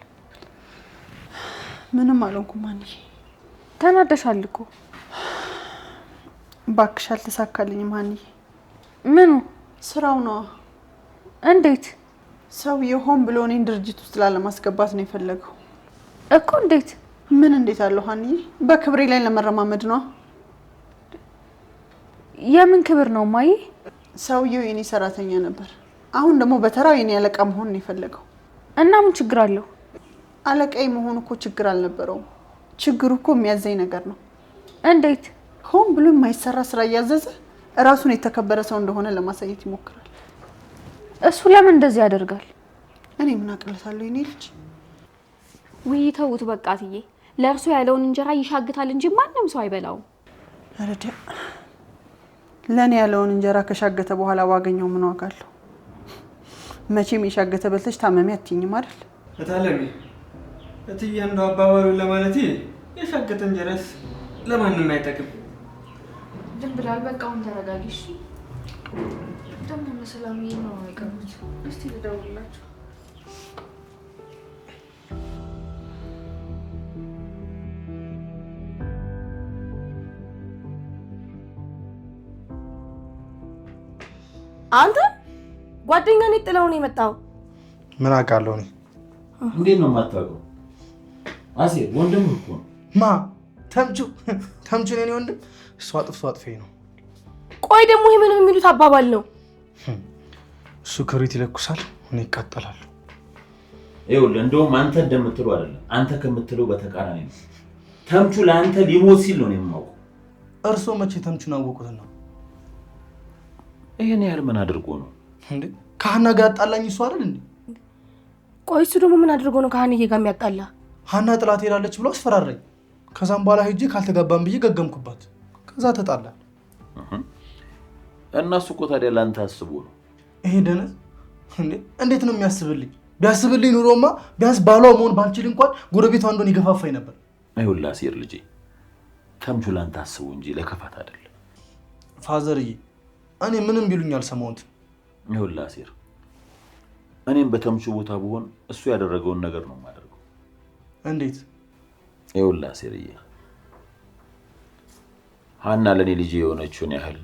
ምንም አልሆንኩም አንዬ። ተናደሻል እኮ። እባክሽ አልተሳካልኝም አንዬ። ምኑ? ስራው ነዋ። እንዴት? ሰውዬው ሆን ብሎ እኔን ድርጅት ውስጥ ላለማስገባት ነው የፈለገው እኮ። እንዴት? ምን እንዴት አለው አንዬ? በክብሬ ላይ ለመረማመድ ነው። የምን ክብር ነው እማዬ? ሰውዬው የኔ ሰራተኛ ነበር። አሁን ደግሞ በተራው የኔ አለቃ መሆን ነው የፈለገው። እና ምን ችግር አለው? አለቃዬ መሆኑ እኮ ችግር አልነበረውም። ችግሩ እኮ የሚያዘኝ ነገር ነው። እንዴት? ሆን ብሎ የማይሰራ ስራ እያዘዘ እራሱን የተከበረ ሰው እንደሆነ ለማሳየት ይሞክራል። እሱ ለምን እንደዚህ ያደርጋል? እኔ ምን አቅለታለሁ የኔ ልጅ። ውይ ተውት በቃ እትዬ። ለእርሱ ያለውን እንጀራ ይሻግታል እንጂ ማንም ሰው አይበላውም። አረደ ለኔ ያለውን እንጀራ ከሻገተ በኋላ ዋገኘው ምን ዋጋ አለው? መቼም የሻገተ በልተሽ ታመሚ አትይኝም አይደል? እታለሚ እትዬ እንደው አባባሉን ለማለት የሻገተ እንጀራስ ለማንም አይጠቅም። ድንብላል በቃ አሁን ተረጋጊ እሺ። ደግሞ ለሰላምዬ ነው የቀሩት። እስቲ ልደውልላቸው። አንተ ጓደኛ ነኝ ጥለው ነው የመጣው። ምን አውቃለሁ እኔ። እንዴት ነው የማታውቀው? አሴር ወንድምህ እኮ ነው። ማ ተምቹ ነኝ ወንድም። እሱ አጥፌ ነው። ቆይ ደግሞ ይሄ ምን የሚሉት አባባል ነው? እሱ ክብሪት ይለኩሳል፣ እኔ ይቃጠላለሁ። ይኸውልህ እንደውም አንተ እንደምትለው አይደለም፣ አንተ ከምትለው በተቃራኒ ነው። ተምቹ ለአንተ ሊሞት ሲል ነው የማውቀው። እርሶ መቼ ተምቹን አወቁትና? ይሄን ያህል ምን አድርጎ ነው እንዴ? ከሀና ጋር ያጣላኝ እሱ አይደል እንዴ? ቆይ እሱ ደግሞ ምን አድርጎ ነው ከሀንዬ ጋር የሚያጣላ? ሀና ጥላት ሄዳለች ብሎ አስፈራራኝ። ከዛም በኋላ ሄጄ ካልተጋባን ብዬ ገገምኩባት። ከዛ ተጣላን። እነሱ እኮ ታዲያ ለአንተ አስቦ ነው። ይሄ ደነዝ እንዴ እንዴት ነው የሚያስብልኝ? ቢያስብልኝ ኑሮማ ቢያንስ ባሏ መሆን ባልችል እንኳን ጎረቤቷ እንደሆነ ይገፋፋኝ ነበር። ይኸውልህ አሴር ልጄ፣ ተምቹ ለአንተ አስቦ እንጂ ለከፋት አይደለም። ፋዘርዬ እኔ ምንም ቢሉኝ አልሰማሁትም። ይኸውልህ አሴር፣ እኔም በተምቹ ቦታ ብሆን እሱ ያደረገውን ነገር ነው የማደርገው። እንዴት? ይኸውልህ አሴርዬ፣ ሀና ለኔ ልጄ የሆነችውን ያህል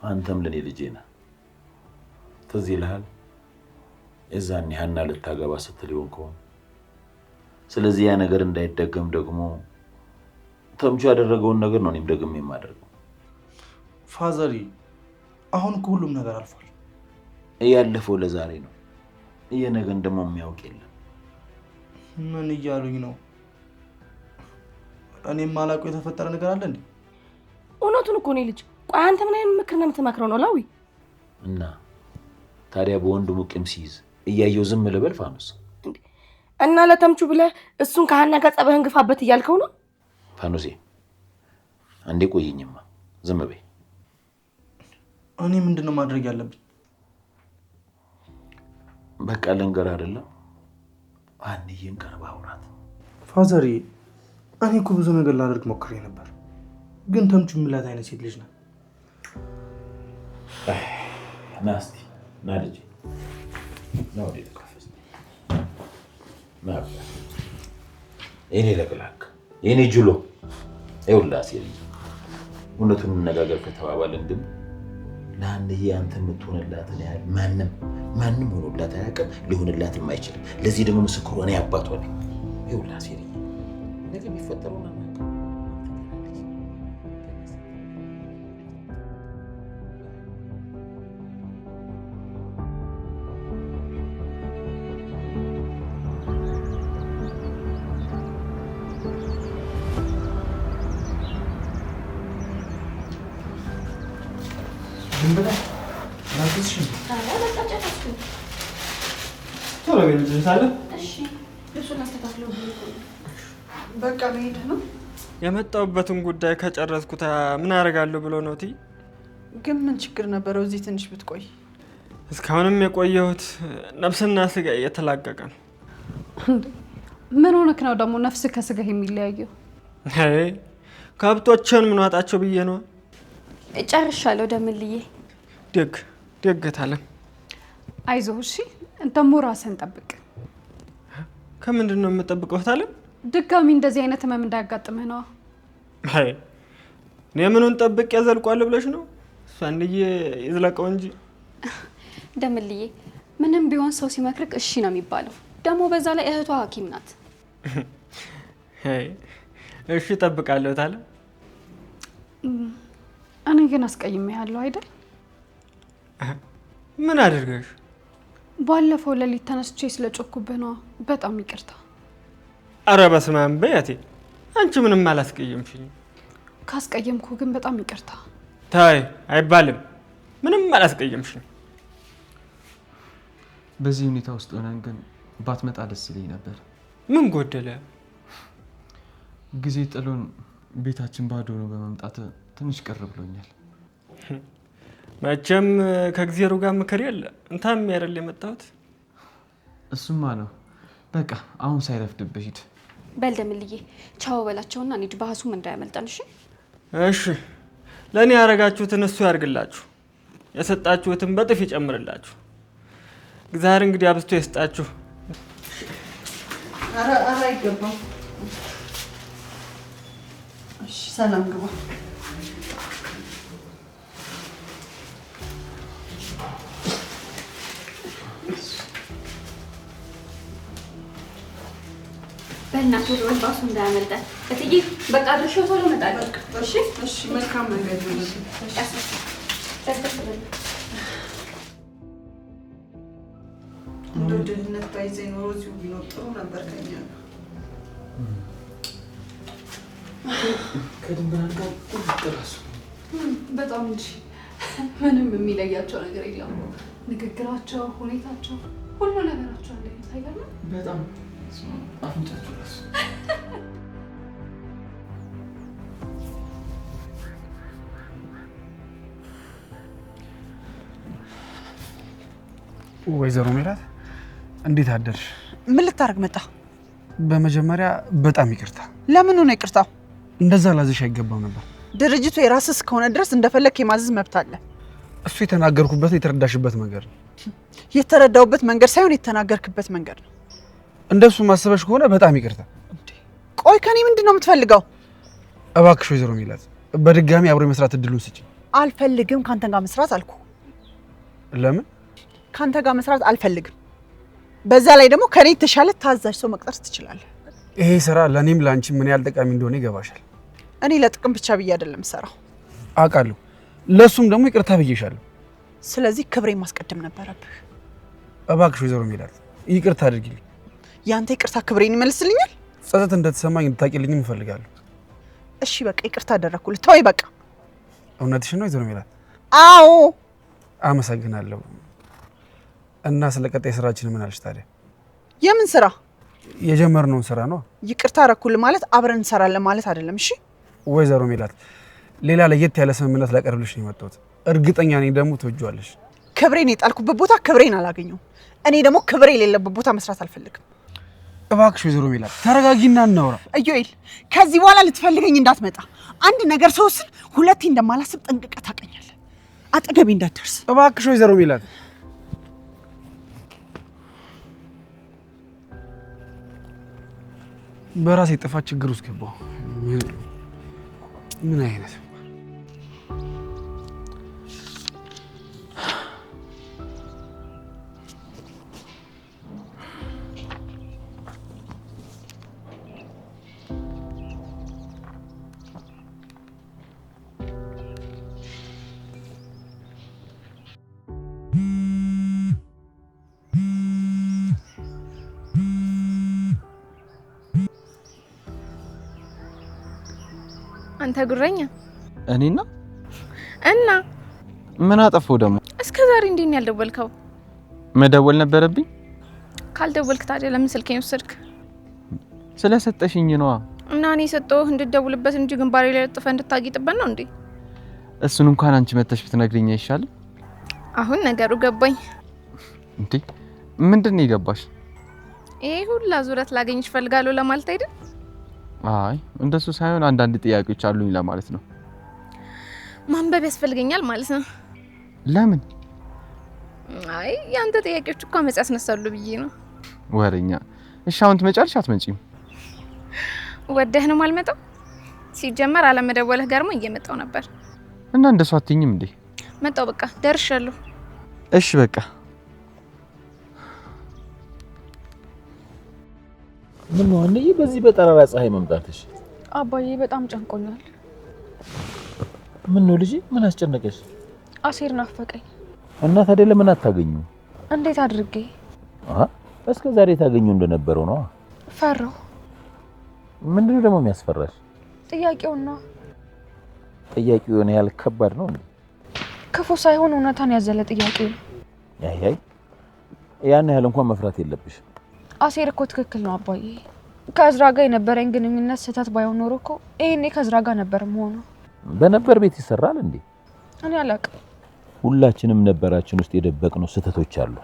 አንተም ለኔ ልጄ ነህ። ትዝ ይልሃል የዛኔ ሀና ልታገባ ስትል ይሆን ከሆነ ስለዚህ ያ ነገር እንዳይደገም ደግሞ ተምቹ ያደረገውን ነገር ነው እኔም ደግሜ የማደርገው። ፋዘሪ አሁን ሁሉም ነገር አልፏል። ያለፈው ለዛሬ ነው። የነገን ደግሞ የሚያውቅ የለም። ምን እያሉኝ ነው? እኔም ማላውቀው የተፈጠረ ነገር አለ እንዴ? እውነቱን እኮ ነው ልጅ። ቆይ አንተ ምን አይነት ምክር ነው የምትመክረው ነው ላዊ? እና ታዲያ በወንድሙ ቂም ሲይዝ እያየው ዝም ልበል ፋኖስ? እና ለተምቹ ብለህ እሱን ከሀና ጋር ጸበህን ግፋበት እያልከው ነው? ፋኖሴ አንዴ ቆይኝማ፣ ዝም በይ። እኔ ምንድነው ማድረግ ያለብኝ? በቃ ልንገርህ አይደለም አንዬን ቀርባ አውራት። ፋዘሪ እኔ እኮ ብዙ ነገር ላደርግ ሞክሬ ነበር፣ ግን ተምቹ ምላት አይነት ሴት ልጅ ናት። ና እስቲ ና ልጄ ና ወደ ተከፈስ ና እኔ ለቅላክ የኔ ጅሎ ይውላስ የልጅ እውነቱን እንነጋገር ከተባባልን ግን ለአንዬ አንተ የምትሆንላትን ያህል ማንም ሆኖላት አያውቅም፣ ሊሆንላትም አይችልም። ለዚህ ደግሞ ምስክሩ እኔ አባቷ ነኝ። ይውላስ የልጅ ነገ የሚፈጠረው ነው። በቃ መሄድ ነው። የመጣሁበትን ጉዳይ ከጨረስኩት ምን አደርጋለሁ ብሎ ነው ቲ? ግን ምን ችግር ነበረው እዚህ ትንሽ ብትቆይ? እስካሁንም የቆየሁት ነፍስና ስጋ እየተላቀቀ ነው። ምን ሆነክ ነው ደግሞ ነፍስ ከስጋ የሚለያየው? ከብቶችን ምን ዋጣቸው ብዬ ነው። ጨርሻለሁ ደምልዬ። ደግ ታለም አይዞህ እሺ። ደግሞ ራስህን ጠብቅ። ከምንድን ነው የምጠብቀው ታለም? ድጋሚ እንደዚህ አይነት ህመም እንዳያጋጥምህ ነው። እኔ ምኑን ጠብቅ ያዘልቋል ብለሽ ነው? እሷንዬ ይዝለቀው እንጂ ደምልዬ። ምንም ቢሆን ሰው ሲመክርክ እሺ ነው የሚባለው። ደግሞ በዛ ላይ እህቷ ሐኪም ናት። እሺ እጠብቃለሁ ታለም። እኔ ግን አስቀይሜሃለሁ አይደል? ምን አድርገሽ? ባለፈው ሌሊት ተነስቼ ስለጮኩብህ ነው። በጣም ይቅርታ። ኧረ በስመ አብ በያቴ፣ አንቺ ምንም አላስቀየምሽኝ። ካስቀየምኩ ግን በጣም ይቅርታ። ታይ አይባልም። ምንም አላስቀየምሽኝ። በዚህ ሁኔታ ውስጥ ሆነን ግን ባትመጣ ደስ ይለኝ ነበር። ምን ጎደለ? ጊዜ ጥሎን ቤታችን ባዶ ነው በመምጣት ትንሽ ቅር ብሎኛል። መቼም ከእግዚአብሔር ጋር ምክር የለ እንታም ያረል የመጣሁት። እሱማ ነው። በቃ አሁን ሳይረፍድብህ ሂድ። በል ደምልዬ፣ ቻው በላቸውና እንሂድ። ባህሱም እንዳያመልጠን። እሺ እሺ። ለእኔ ያደረጋችሁትን እሱ ያርግላችሁ፣ የሰጣችሁትን በጥፍ ይጨምርላችሁ። እግዚአብሔር እንግዲህ አብዝቶ ይስጣችሁ። ኧረ አይገባም። እሺ ሰላም ግባ። በእናትህ ወደ ባሱ እንዳያመልጠን። እትዬ በቃ ድርሻው ቶሎ እመጣለሁ። እሺ እሺ። መልካም መንገድ ነው። እንደው ድህነት ባይዘኝ ኖሮ እዚሁ ቢኖር ጥሩ ነበር ከኛ ጋር። ከድንብላል ጋር ጥራሱ በጣም እንጂ ምንም የሚለያቸው ነገር የለም። ንግግራቸው፣ ሁኔታቸው፣ ሁሉ ነገራቸው አንድ አይነት አይደለም። በጣም አፍንጫቸው ራሱ ወይዘሮ ሜላት እንዴት አደርሽ? ምን ልታደርግ መጣ? በመጀመሪያ በጣም ይቅርታ። ለምን ነው ይቅርታው? እንደዛ ላዝሽ አይገባም ነበር። ድርጅቱ የራስህ እስከሆነ ድረስ እንደፈለክ የማዘዝ መብት አለ። እሱ የተናገርኩበት የተረዳሽበት መንገድ ነው። የተረዳውበት መንገድ ሳይሆን የተናገርክበት መንገድ ነው። እንደሱ ማሰበሽ ከሆነ በጣም ይቅርታ። ቆይ ከኔ ምንድን ነው የምትፈልገው? እባክሽ ወይዘሮ ሜላት በድጋሚ አብሮ መስራት እድሉን ስጪኝ። አልፈልግም ካንተ ጋር መስራት አልኩ። ለምን? ካንተ ጋር መስራት አልፈልግም። በዛ ላይ ደግሞ ከኔ የተሻለ ታዛዥ ሰው መቅጠር ትችላለህ። ይሄ ስራ ለኔም ላንቺ ምን ያህል ጠቃሚ እንደሆነ ይገባሻል። እኔ ለጥቅም ብቻ ብዬ አይደለም ሰራው አውቃለሁ። ለሱም ደግሞ ይቅርታ ብዬሻለሁ። ስለዚህ ክብሬ ማስቀደም ነበረብህ። እባክሽ ወይዘሮ ሜላት ይቅርታ አድርጊልኝ። ያንተ ይቅርታ ክብሬን ይመልስልኛል? ጸጸት እንደተሰማኝ እንድታቂልኝም እፈልጋለሁ። እሺ በቃ ይቅርታ አደረኩልህ። ተወኝ በቃ። እውነትሽን ነው ወይዘሮ ሜላት? አዎ። አመሰግናለሁ። እና ስለ ቀጣይ ስራችን ምን አልሽ ታዲያ? የምን ስራ? የጀመርነውን ስራ ነው። ይቅርታ አደረኩልህ ማለት አብረን እንሰራለን ማለት አይደለም። እሺ ወይዘሮ ሜላት ሌላ ለየት ያለ ስምምነት ላቀርብልሽ ነው የመጣሁት። እርግጠኛ ነኝ ደግሞ ትወጂዋለሽ። ክብሬን የጣልኩበት ቦታ ክብሬን አላገኘው። እኔ ደግሞ ክብሬ የሌለበት ቦታ መስራት አልፈልግም። እባክሽ ወይዘሮ ሜላት ተረጋጊና እናውራ። ኢዮኤል ከዚህ በኋላ ልትፈልገኝ እንዳትመጣ። አንድ ነገር ስወስን ሁለቴ እንደማላስብ ጠንቅቀህ ታውቀኛለህ። አጠገቤ እንዳትደርስ እባክሽ ወይዘሮ ሜላት። በራሴ ጥፋት ችግር ውስጥ ገባሁ። ምን አይነት አንተ ጉረኛ እኔና እና ምን አጠፋው ደግሞ? እስከ ዛሬ እንዴት ነው ያልደወልከው? መደወል ነበረብኝ። ካልደወልክ ታዲያ ለምን ስልኬን ወሰድክ? ስለሰጠሽኝ ነዋ። እና እኔ ሰጠሁህ እንድትደውልበት እንጂ ግንባሬ ላይ ለጥፈህ እንድታጊጥበት ነው እንዴ? እሱን እንኳን አንቺ መተሽ ብትነግሪኝ አይሻልም? አሁን ነገሩ ገባኝ። እንዴ ምንድን ነው የገባሽ? ይሄ ሁላ ዙረት ላገኝሽ ፈልጋለሁ ለማለት አይደል? አይ እንደሱ ሳይሆን አንዳንድ ጥያቄዎች አሉኝ ለማለት ነው። ማንበብ ያስፈልገኛል ማለት ነው። ለምን? አይ ያንተ ጥያቄዎች እኮ አመጽ ያስነሳሉ ብዬ ነው። ወሬኛ። እሺ አሁን ትመጫለሽ አትመጪም? ወደህ ነው ማልመጣው? ሲጀመር አለመደወልህ ጋርማ እየመጣው ነበር። እና እንደሱ አትይኝም እንዴ? መጣው በቃ ደርሻለሁ። እሺ በቃ ምን ነው አንዬ በዚህ በጠራራ ፀሐይ መምጣትሽ? አባዬ በጣም ጨንቆኛል። ምን ነው ልጅ ምን አስጨነቀሽ? አሴር ናፈቀኝ። እና ታዲያ ለምን አታገኙ? እንዴት አድርጌ? እስከ ዛሬ ታገኙ እንደነበረው ነው። ፈራሁ። ምንድነው ደግሞ የሚያስፈራሽ? ጥያቄውና ጥያቄው የሆነ ያህል ከባድ ነው እንዴ? ክፉ ሳይሆን እውነታን ያዘለ ጥያቄ ነው። አይ ያን ያህል እንኳን መፍራት የለብሽ። አሴር እኮ ትክክል ነው አባዬ። ከእዝራ ጋር የነበረኝ ግንኙነት ስህተት ባይሆን ኖሮ እኮ ይሄኔ ከእዝራ ጋር ነበር የምሆነው። በነበር ቤት ይሰራል እንዴ? እኔ አላውቅም። ሁላችንም ነበራችን ውስጥ የደበቅነው ስህተቶች አሉ።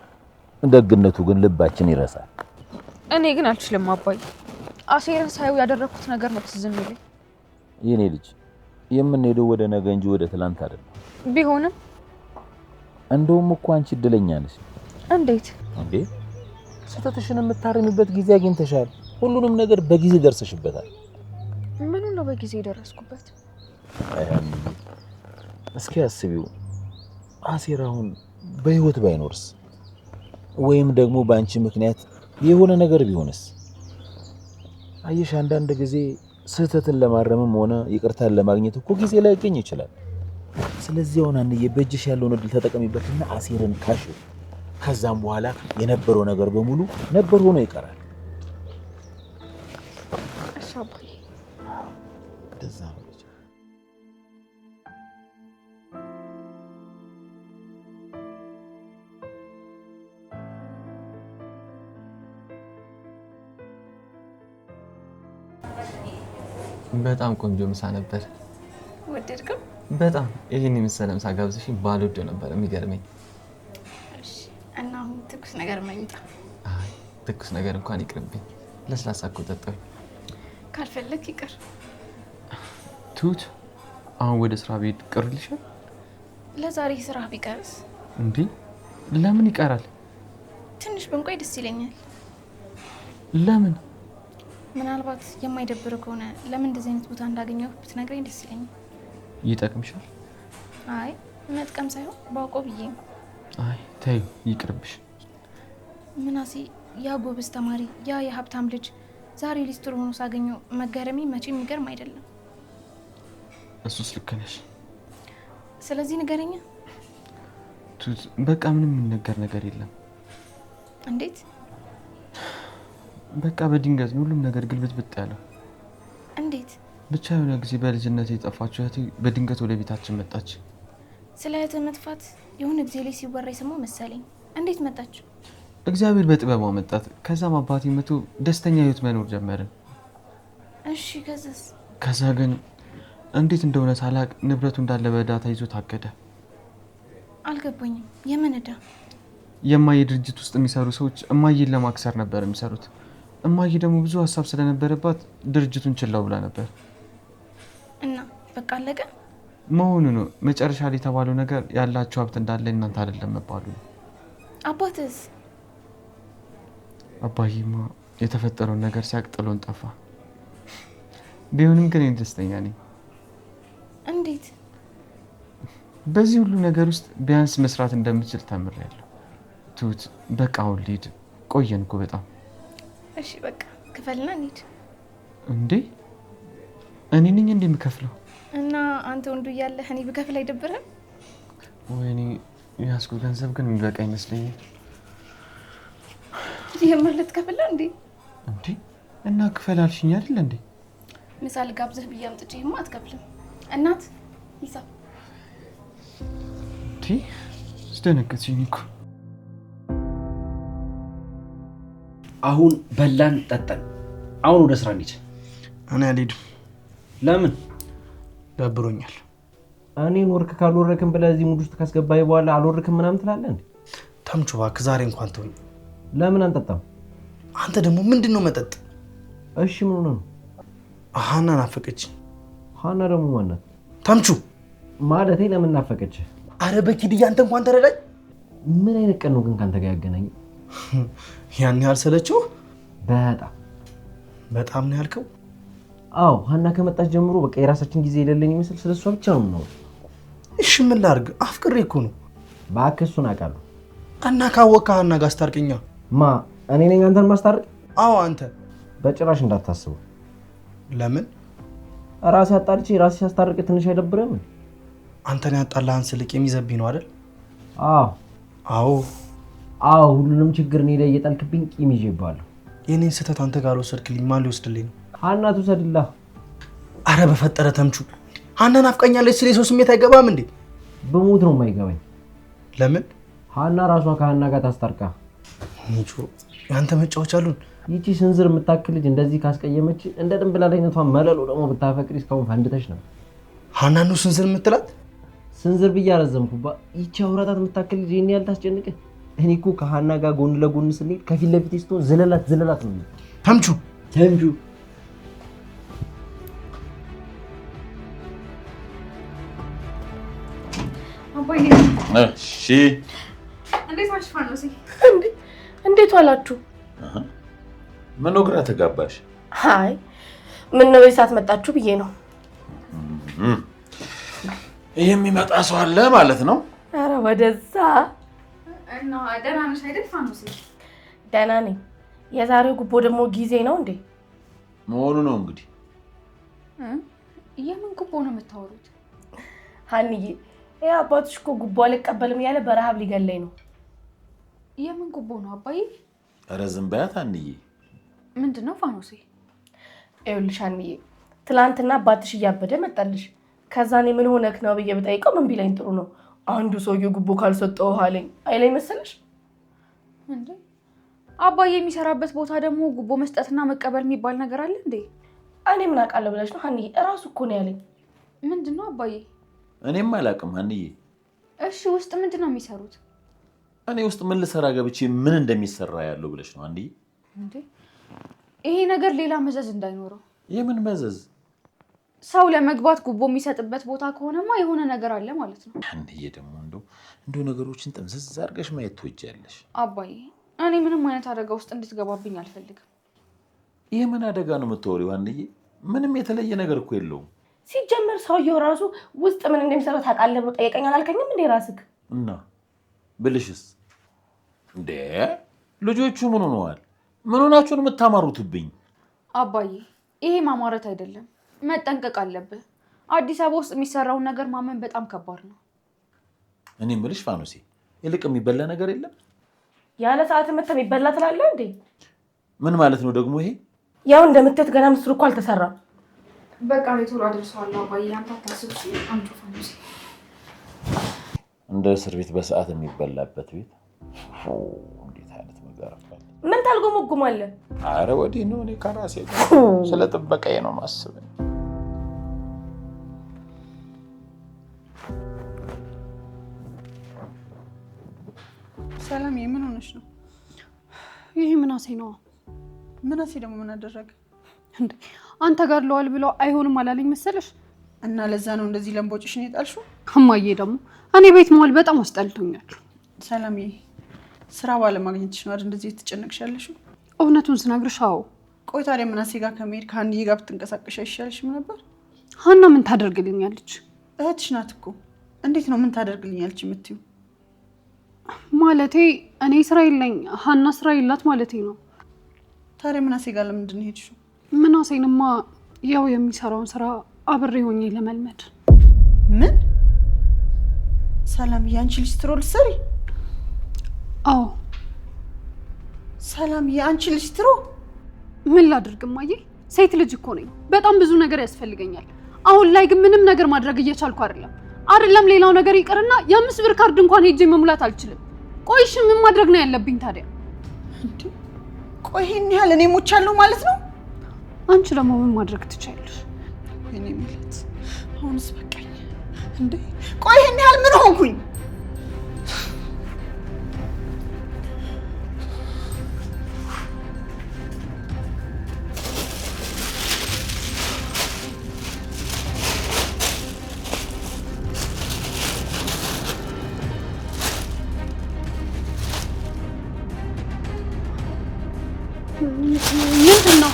ደግነቱ ግን ልባችን ይረሳል። እኔ ግን አልችልም አባዬ። አሴርን ሳይው ያደረኩት ነገር ነው ትዝ የሚለኝ። የኔ ልጅ የምንሄደው ወደ ነገ እንጂ ወደ ትላንት አይደለም። ቢሆንም እንደውም እኮ አንቺ እድለኛ ነሽ። እንዴት እንዴ? ስህተትሽን የምታርሚበት ጊዜ አግኝተሻል። ሁሉንም ነገር በጊዜ ደርሰሽበታል። ምኑ ነው በጊዜ ደረስኩበት? እስኪ አስቢው፣ አሴር አሁን በህይወት ባይኖርስ? ወይም ደግሞ በአንቺ ምክንያት የሆነ ነገር ቢሆንስ? አየሽ፣ አንዳንድ ጊዜ ስህተትን ለማረምም ሆነ ይቅርታን ለማግኘት እኮ ጊዜ ላይ ያገኝ ይችላል። ስለዚህ አሁን አንዬ በእጅሽ ያለውን እድል ተጠቀሚበትና አሴርን ካሽ። ከዛም በኋላ የነበረው ነገር በሙሉ ነበር ሆኖ ይቀራል። እሺ አባዬ። ደዛ ነው። በጣም ቆንጆ ምሳ ነበር። ወደድከው? በጣም ይሄን የመሰለ ምሳ ጋብዘሽኝ ባልወደው ነበር የሚገርመኝ። እሺ እና አሁን ትኩስ ነገር መኝታ? አይ ትኩስ ነገር እንኳን ይቅርብኝ። ለስላሳ እኮ ጠጣሁኝ። ካልፈለክ ይቅር። ቱት አሁን ወደ ስራ ቤት ቅርልሻል? ለዛሬ ስራ ቢቀርስ? እንዴ ለምን ይቀራል? ትንሽ ብንቆይ ደስ ይለኛል። ለምን? ምናልባት የማይደብር ከሆነ ለምን እንደዚህ አይነት ቦታ እንዳገኘው ብትነግረኝ ደስ ይለኛል። ይጠቅምሻል? አይ መጥቀም ሳይሆን ባውቀው ብዬ ነው። አይ ተይው ይቅርብሽ። ምናሴ ያ ጎበዝ ተማሪ ያ የሀብታም ልጅ ዛሬ ሊስትሮ ሆኖ ሳገኘው መገረሜ መቼም የሚገርም አይደለም። እሱስ ልክ ነሽ። ስለዚህ ንገረኛ። ቱት በቃ ምንም የሚነገር ነገር የለም። እንዴት? በቃ በድንገት ሁሉም ነገር ግልብጥብጥ ያለው። እንዴት? ብቻ የሆነ ጊዜ በልጅነት የጠፋችው እህቴ በድንገት ወደ ቤታችን መጣች። ስለ እህትህ መጥፋት የሆነ ጊዜ ላይ ሲወራ የሰማሁ መሰለኝ። እንዴት መጣች? እግዚአብሔር በጥበቡ አመጣት። ከዛም አባቴ መቶ ደስተኛ ህይወት መኖር ጀመርን። እሺ ከዛስ? ከዛ ግን እንዴት እንደሆነ ሳላቅ ንብረቱ እንዳለ በዕዳ ተይዞ ታገደ። አልገባኝም። የምን ዕዳ? የማየ ድርጅት ውስጥ የሚሰሩ ሰዎች እማዬን ለማክሰር ነበር የሚሰሩት። እማዬ ደግሞ ብዙ ሀሳብ ስለነበረባት ድርጅቱን ችላው ብላ ነበር። እና በቃ አለቀ መሆኑ ነው። መጨረሻ ላይ የተባለው ነገር ያላችሁ ሀብት እንዳለ እናንተ አይደለም መባሉ ነው። አባትስ? አባዬማ የተፈጠረውን ነገር ሲያቅ ጥሎን ጠፋ። ቢሆንም ግን እኔ ደስተኛ ነኝ። እንዴት? በዚህ ሁሉ ነገር ውስጥ ቢያንስ መስራት እንደምችል ተምሬያለሁ። ቱት በቃ አሁን ልሂድ። ቆየን እኮ በጣም። እሺ በቃ ክፈልና እንሂድ። እንዴ እኔ ነኝ እንዴ የምከፍለው? እና አንተ ወንዱ እያለህ እኔ ብከፍል አይደብርህም? ወይኔ ያስኩ ገንዘብ ግን የሚበቃ ይመስለኛል። የምር ልትከፍል እንዴ? እንዴ እና ክፈል አልሽኝ አይደል እንዴ? ምሳል ጋብዘህ ብዬ አምጥቼህማ አትከፍልም። እናት ሂሳብ እንዴ ስደነገጥሽኝ እኮ። አሁን በላን ጠጣን። አሁን ወደ ስራ እንሂድ። እኔ አልሄድም። ለምን? ደብሮኛል። እኔን ወርክ ካልወረክም ብለህ እዚህ ሙድ ውስጥ ካስገባኝ በኋላ አልወርክም ምናምን ትላለህ እንዴ? ተምቹ እባክህ ዛሬ እንኳን ተወኝ። ለምን አንጠጣም? አንተ ደግሞ ምንድነው መጠጥ? እሺ ምን ሆነ ነው? ሀና ናፈቀች። ሀና ደግሞ ማናት? ተምቹ ማለቴ ለምን ናፈቀች? አረ በኪድያ አንተ እንኳን ተረዳኝ። ምን አይነት ቀን ነው ግን ካንተ ጋር ያገናኝ? ያን ያህል ሰለችው? በጣም ነው ያልከው? አዎ ሀና ከመጣች ጀምሮ በቃ የራሳችን ጊዜ የሌለን ይመስል ስለሷ ብቻ ነው። እሺ ምን ላድርግ? አፍቅሬ እኮ ነው። እባክህ እሱን አውቃለሁ። እና ካወቅህ ሀና ጋር አስታርቀኛ። ማ እኔ ነኝ አንተን ማስታርቅ? አዎ አንተ። በጭራሽ እንዳታስቡ። ለምን? ራሴ አጣልቼ ራሴ ሲያስታርቅ ትንሽ አይደብርም? አንተን ያጣላህን ስልክ የሚዘብኝ ነው አይደል? አዎ ሁሉንም ችግር እኔ ላይ እየጣልክብኝ ቂም ይዤብሃለሁ። የኔን ስህተት አንተ ጋር ወሰድክልኝ። ማን ሊወስድልኝ ነው? ሀና ትውሰድልህ። አረ በፈጠረ ተምቹ ሀና ናፍቀኛለች ስለ ሰው ስሜት አይገባም እንዴ? በሞት ነው የማይገባኝ። ለምን? ሀና ራሷ ከሀና ጋር ታስታርቃ። እንጆ ያንተ መጫወቻ አሉን። ይቺ ስንዝር የምታክል ልጅ እንደዚህ ካስቀየመች እንደ ድንብላል አይነቷን መለሎ ደግሞ ብታፈቅሪ እስካሁን ፈንድተሽ ነው። ሀና ነው ስንዝር የምትላት? ስንዝር ብዬ አረዘምኩባ። ይቺ አውራታት የምታክል ልጅ ይሄን ያህል ታስጨንቅህ? እኔ እኮ ከሀና ጋር ጎን ለጎን ስንሄድ ከፊት ለፊት ስትሆን ዘለላት ነው። ተምቹ አባዬ እሺ እንዴት ዋልሽ ፋኖሴ? እንዴት ዋላችሁ? ምን ግራ ተጋባሽ? አይ ምን ነው የሳት መጣችሁ ብዬ ነው። የሚመጣ ሰው አለ ማለት ነው? አረ ወደዛ። እና ደህና ነሽ አይደል ፋኖሴ? ደህና ነኝ። የዛሬው ጉቦ ደግሞ ጊዜ ነው እንዴ? መሆኑ ነው እንግዲህ። የምን ጉቦ ነው የምታወሩት? ሀንዬ ይሄ አባትሽ እኮ ጉቦ አልቀበልም ያለ በረሃብ ሊገለኝ ነው። የምን ጉቦ ነው አባዬ? ኧረ ዝም በያት ሀንዬ። ምንድነው ፋኖሴ? ይኸውልሽ ሀንዬ ትላንትና አባትሽ እያበደ መጣልሽ። ከዛ እኔ ምን ሆነክ ነው ብዬ ብጠይቀው ምን ቢለኝ ጥሩ ነው? አንዱ ሰውዬው ጉቦ ካልሰጠው አለኝ አይለኝ መሰለሽ? እንዴ አባዬ የሚሰራበት ቦታ ደግሞ ጉቦ መስጠትና መቀበል የሚባል ነገር አለ እንዴ? እኔ ምን አውቃለሁ ብለሽ ነው ሀንዬ? እራሱ እኮ ነው ያለኝ። ምንድነው አባዬ? እኔም አላውቅም ሀንዬ። እሺ ውስጥ ምንድነው የሚሰሩት? እኔ ውስጥ ምን ልሰራ ገብቼ ምን እንደሚሰራ ያለው ብለሽ ነው ሀንዬ? እንዴ ይሄ ነገር ሌላ መዘዝ እንዳይኖረው። የምን መዘዝ? ሰው ለመግባት ጉቦ የሚሰጥበት ቦታ ከሆነማ የሆነ ነገር አለ ማለት ነው። ሀንዬ ደግሞ እንደው ነገሮችን ጥምዝዝ አድርገሽ ማየት ትወጃለሽ። አባዬ እኔ ምንም አይነት አደጋ ውስጥ እንድትገባብኝ አልፈልግም። የምን አደጋ ነው የምትወሪው ሀንዬ? ምንም የተለየ ነገር እኮ የለውም። ሲጀመር ሰውየው ራሱ ውስጥ ምን እንደሚሰራ ታውቃለህ ብሎ ጠየቀኝ። አላልከኝም እንዴ ራስክ? እና ብልሽስ እንዴ ልጆቹ ምን ሆነዋል? ምን ሆናችሁ ነው የምታማሩትብኝ? አባዬ ይሄ ማማረት አይደለም፣ መጠንቀቅ አለብህ። አዲስ አበባ ውስጥ የሚሰራውን ነገር ማመን በጣም ከባድ ነው። እኔ የምልሽ ፋኖሴ፣ ይልቅ የሚበላ ነገር የለም? ያለ ሰዓት መተህ የሚበላ ትላለህ እንዴ? ምን ማለት ነው ደግሞ ይሄ? ያው እንደምትት ገና ምስሩ እኮ አልተሰራም። በቃ ቶሎ አደርሰዋለሁ አባዬ፣ አንተ አታስብ። አምጪው ፋኖሴ። እንደ እስር ቤት በሰዓት የሚበላበት ቤት እንዴት አይነት ነገር አለ? ምን ታልጎመጉማለህ? አረ ወዲህ ነው። እኔ ከራሴ ስለ ጥበቃዬ ነው ማስበው። ሰላም ምን ሆነሽ ነው? ይሄ ምናሴ ነው። ምናሴ ደግሞ ምን አደረገ እንዴ? አንተ ጋር ለዋል ብሎ አይሆንም አላለኝ መሰለሽ? እና ለዛ ነው እንደዚህ ለምቦጭሽን የጣልሽው? እማዬ ደግሞ እኔ ቤት መዋል በጣም አስጠልቶኛል። ሰላምዬ ስራ ባለማግኘትሽ ነው አይደል እንደዚህ የተጨነቅሽ ያለሽው? እውነቱን ስነግርሽ አዎ። ቆይ ታዲያ ምናሴ ጋር ከመሄድ ከሀንዬ ጋር ብትንቀሳቀሽ አይሻልሽም ነበር? ሀና ምን ታደርግልኛለች? እህትሽ ናት እኮ። እንዴት ነው ምን ታደርግልኛለች የምትይው? ማለቴ እኔ ስራ የለኝ ሀና ስራ የላት ማለቴ ነው። ታዲያ ምናሴ ጋር ለምንድን ነው ሄድሽው? ምናሴንማ ያው የሚሰራውን ስራ አብሬ ሆኜ ለመልመድ። ምን? ሰላምዬ አንቺ ሊስትሮ ልትሰሪ? አዎ። ሰላምዬ አንቺ ሊስትሮ? ምን ላድርግ እማዬ፣ ሴት ልጅ እኮ ነኝ። በጣም ብዙ ነገር ያስፈልገኛል። አሁን ላይ ግን ምንም ነገር ማድረግ እየቻልኩ አይደለም። ሌላው ነገር ይቅርና የ5 ብር ካርድ እንኳን ሄጄ መሙላት አልችልም። ቆይሽ ምን ማድረግ ነው ያለብኝ ታዲያ? ቆይ ይሄን ያህል እኔ ሞቻለሁ ማለት ነው? አንቺ ደግሞ ምን ማድረግ ትችያለሽ? እኔ ማለት አሁንስ በቃኝ እንዴ! ቆይ ይሄን ያህል ምን ሆንኩኝ? ምንድን ነው?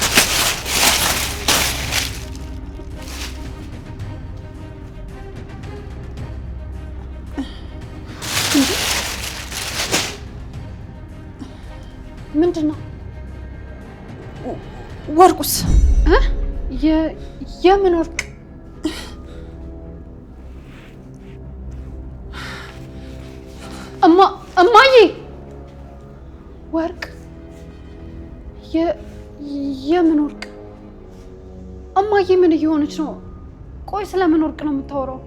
ምንድን ነው? ወርቁስ? የምን ወርቅ? እማዬ ወርቅ? የምን ወርቅ? እማዬ ምን እየሆነች ነው? ቆይ ስለምን ወርቅ ነው የምታወራው?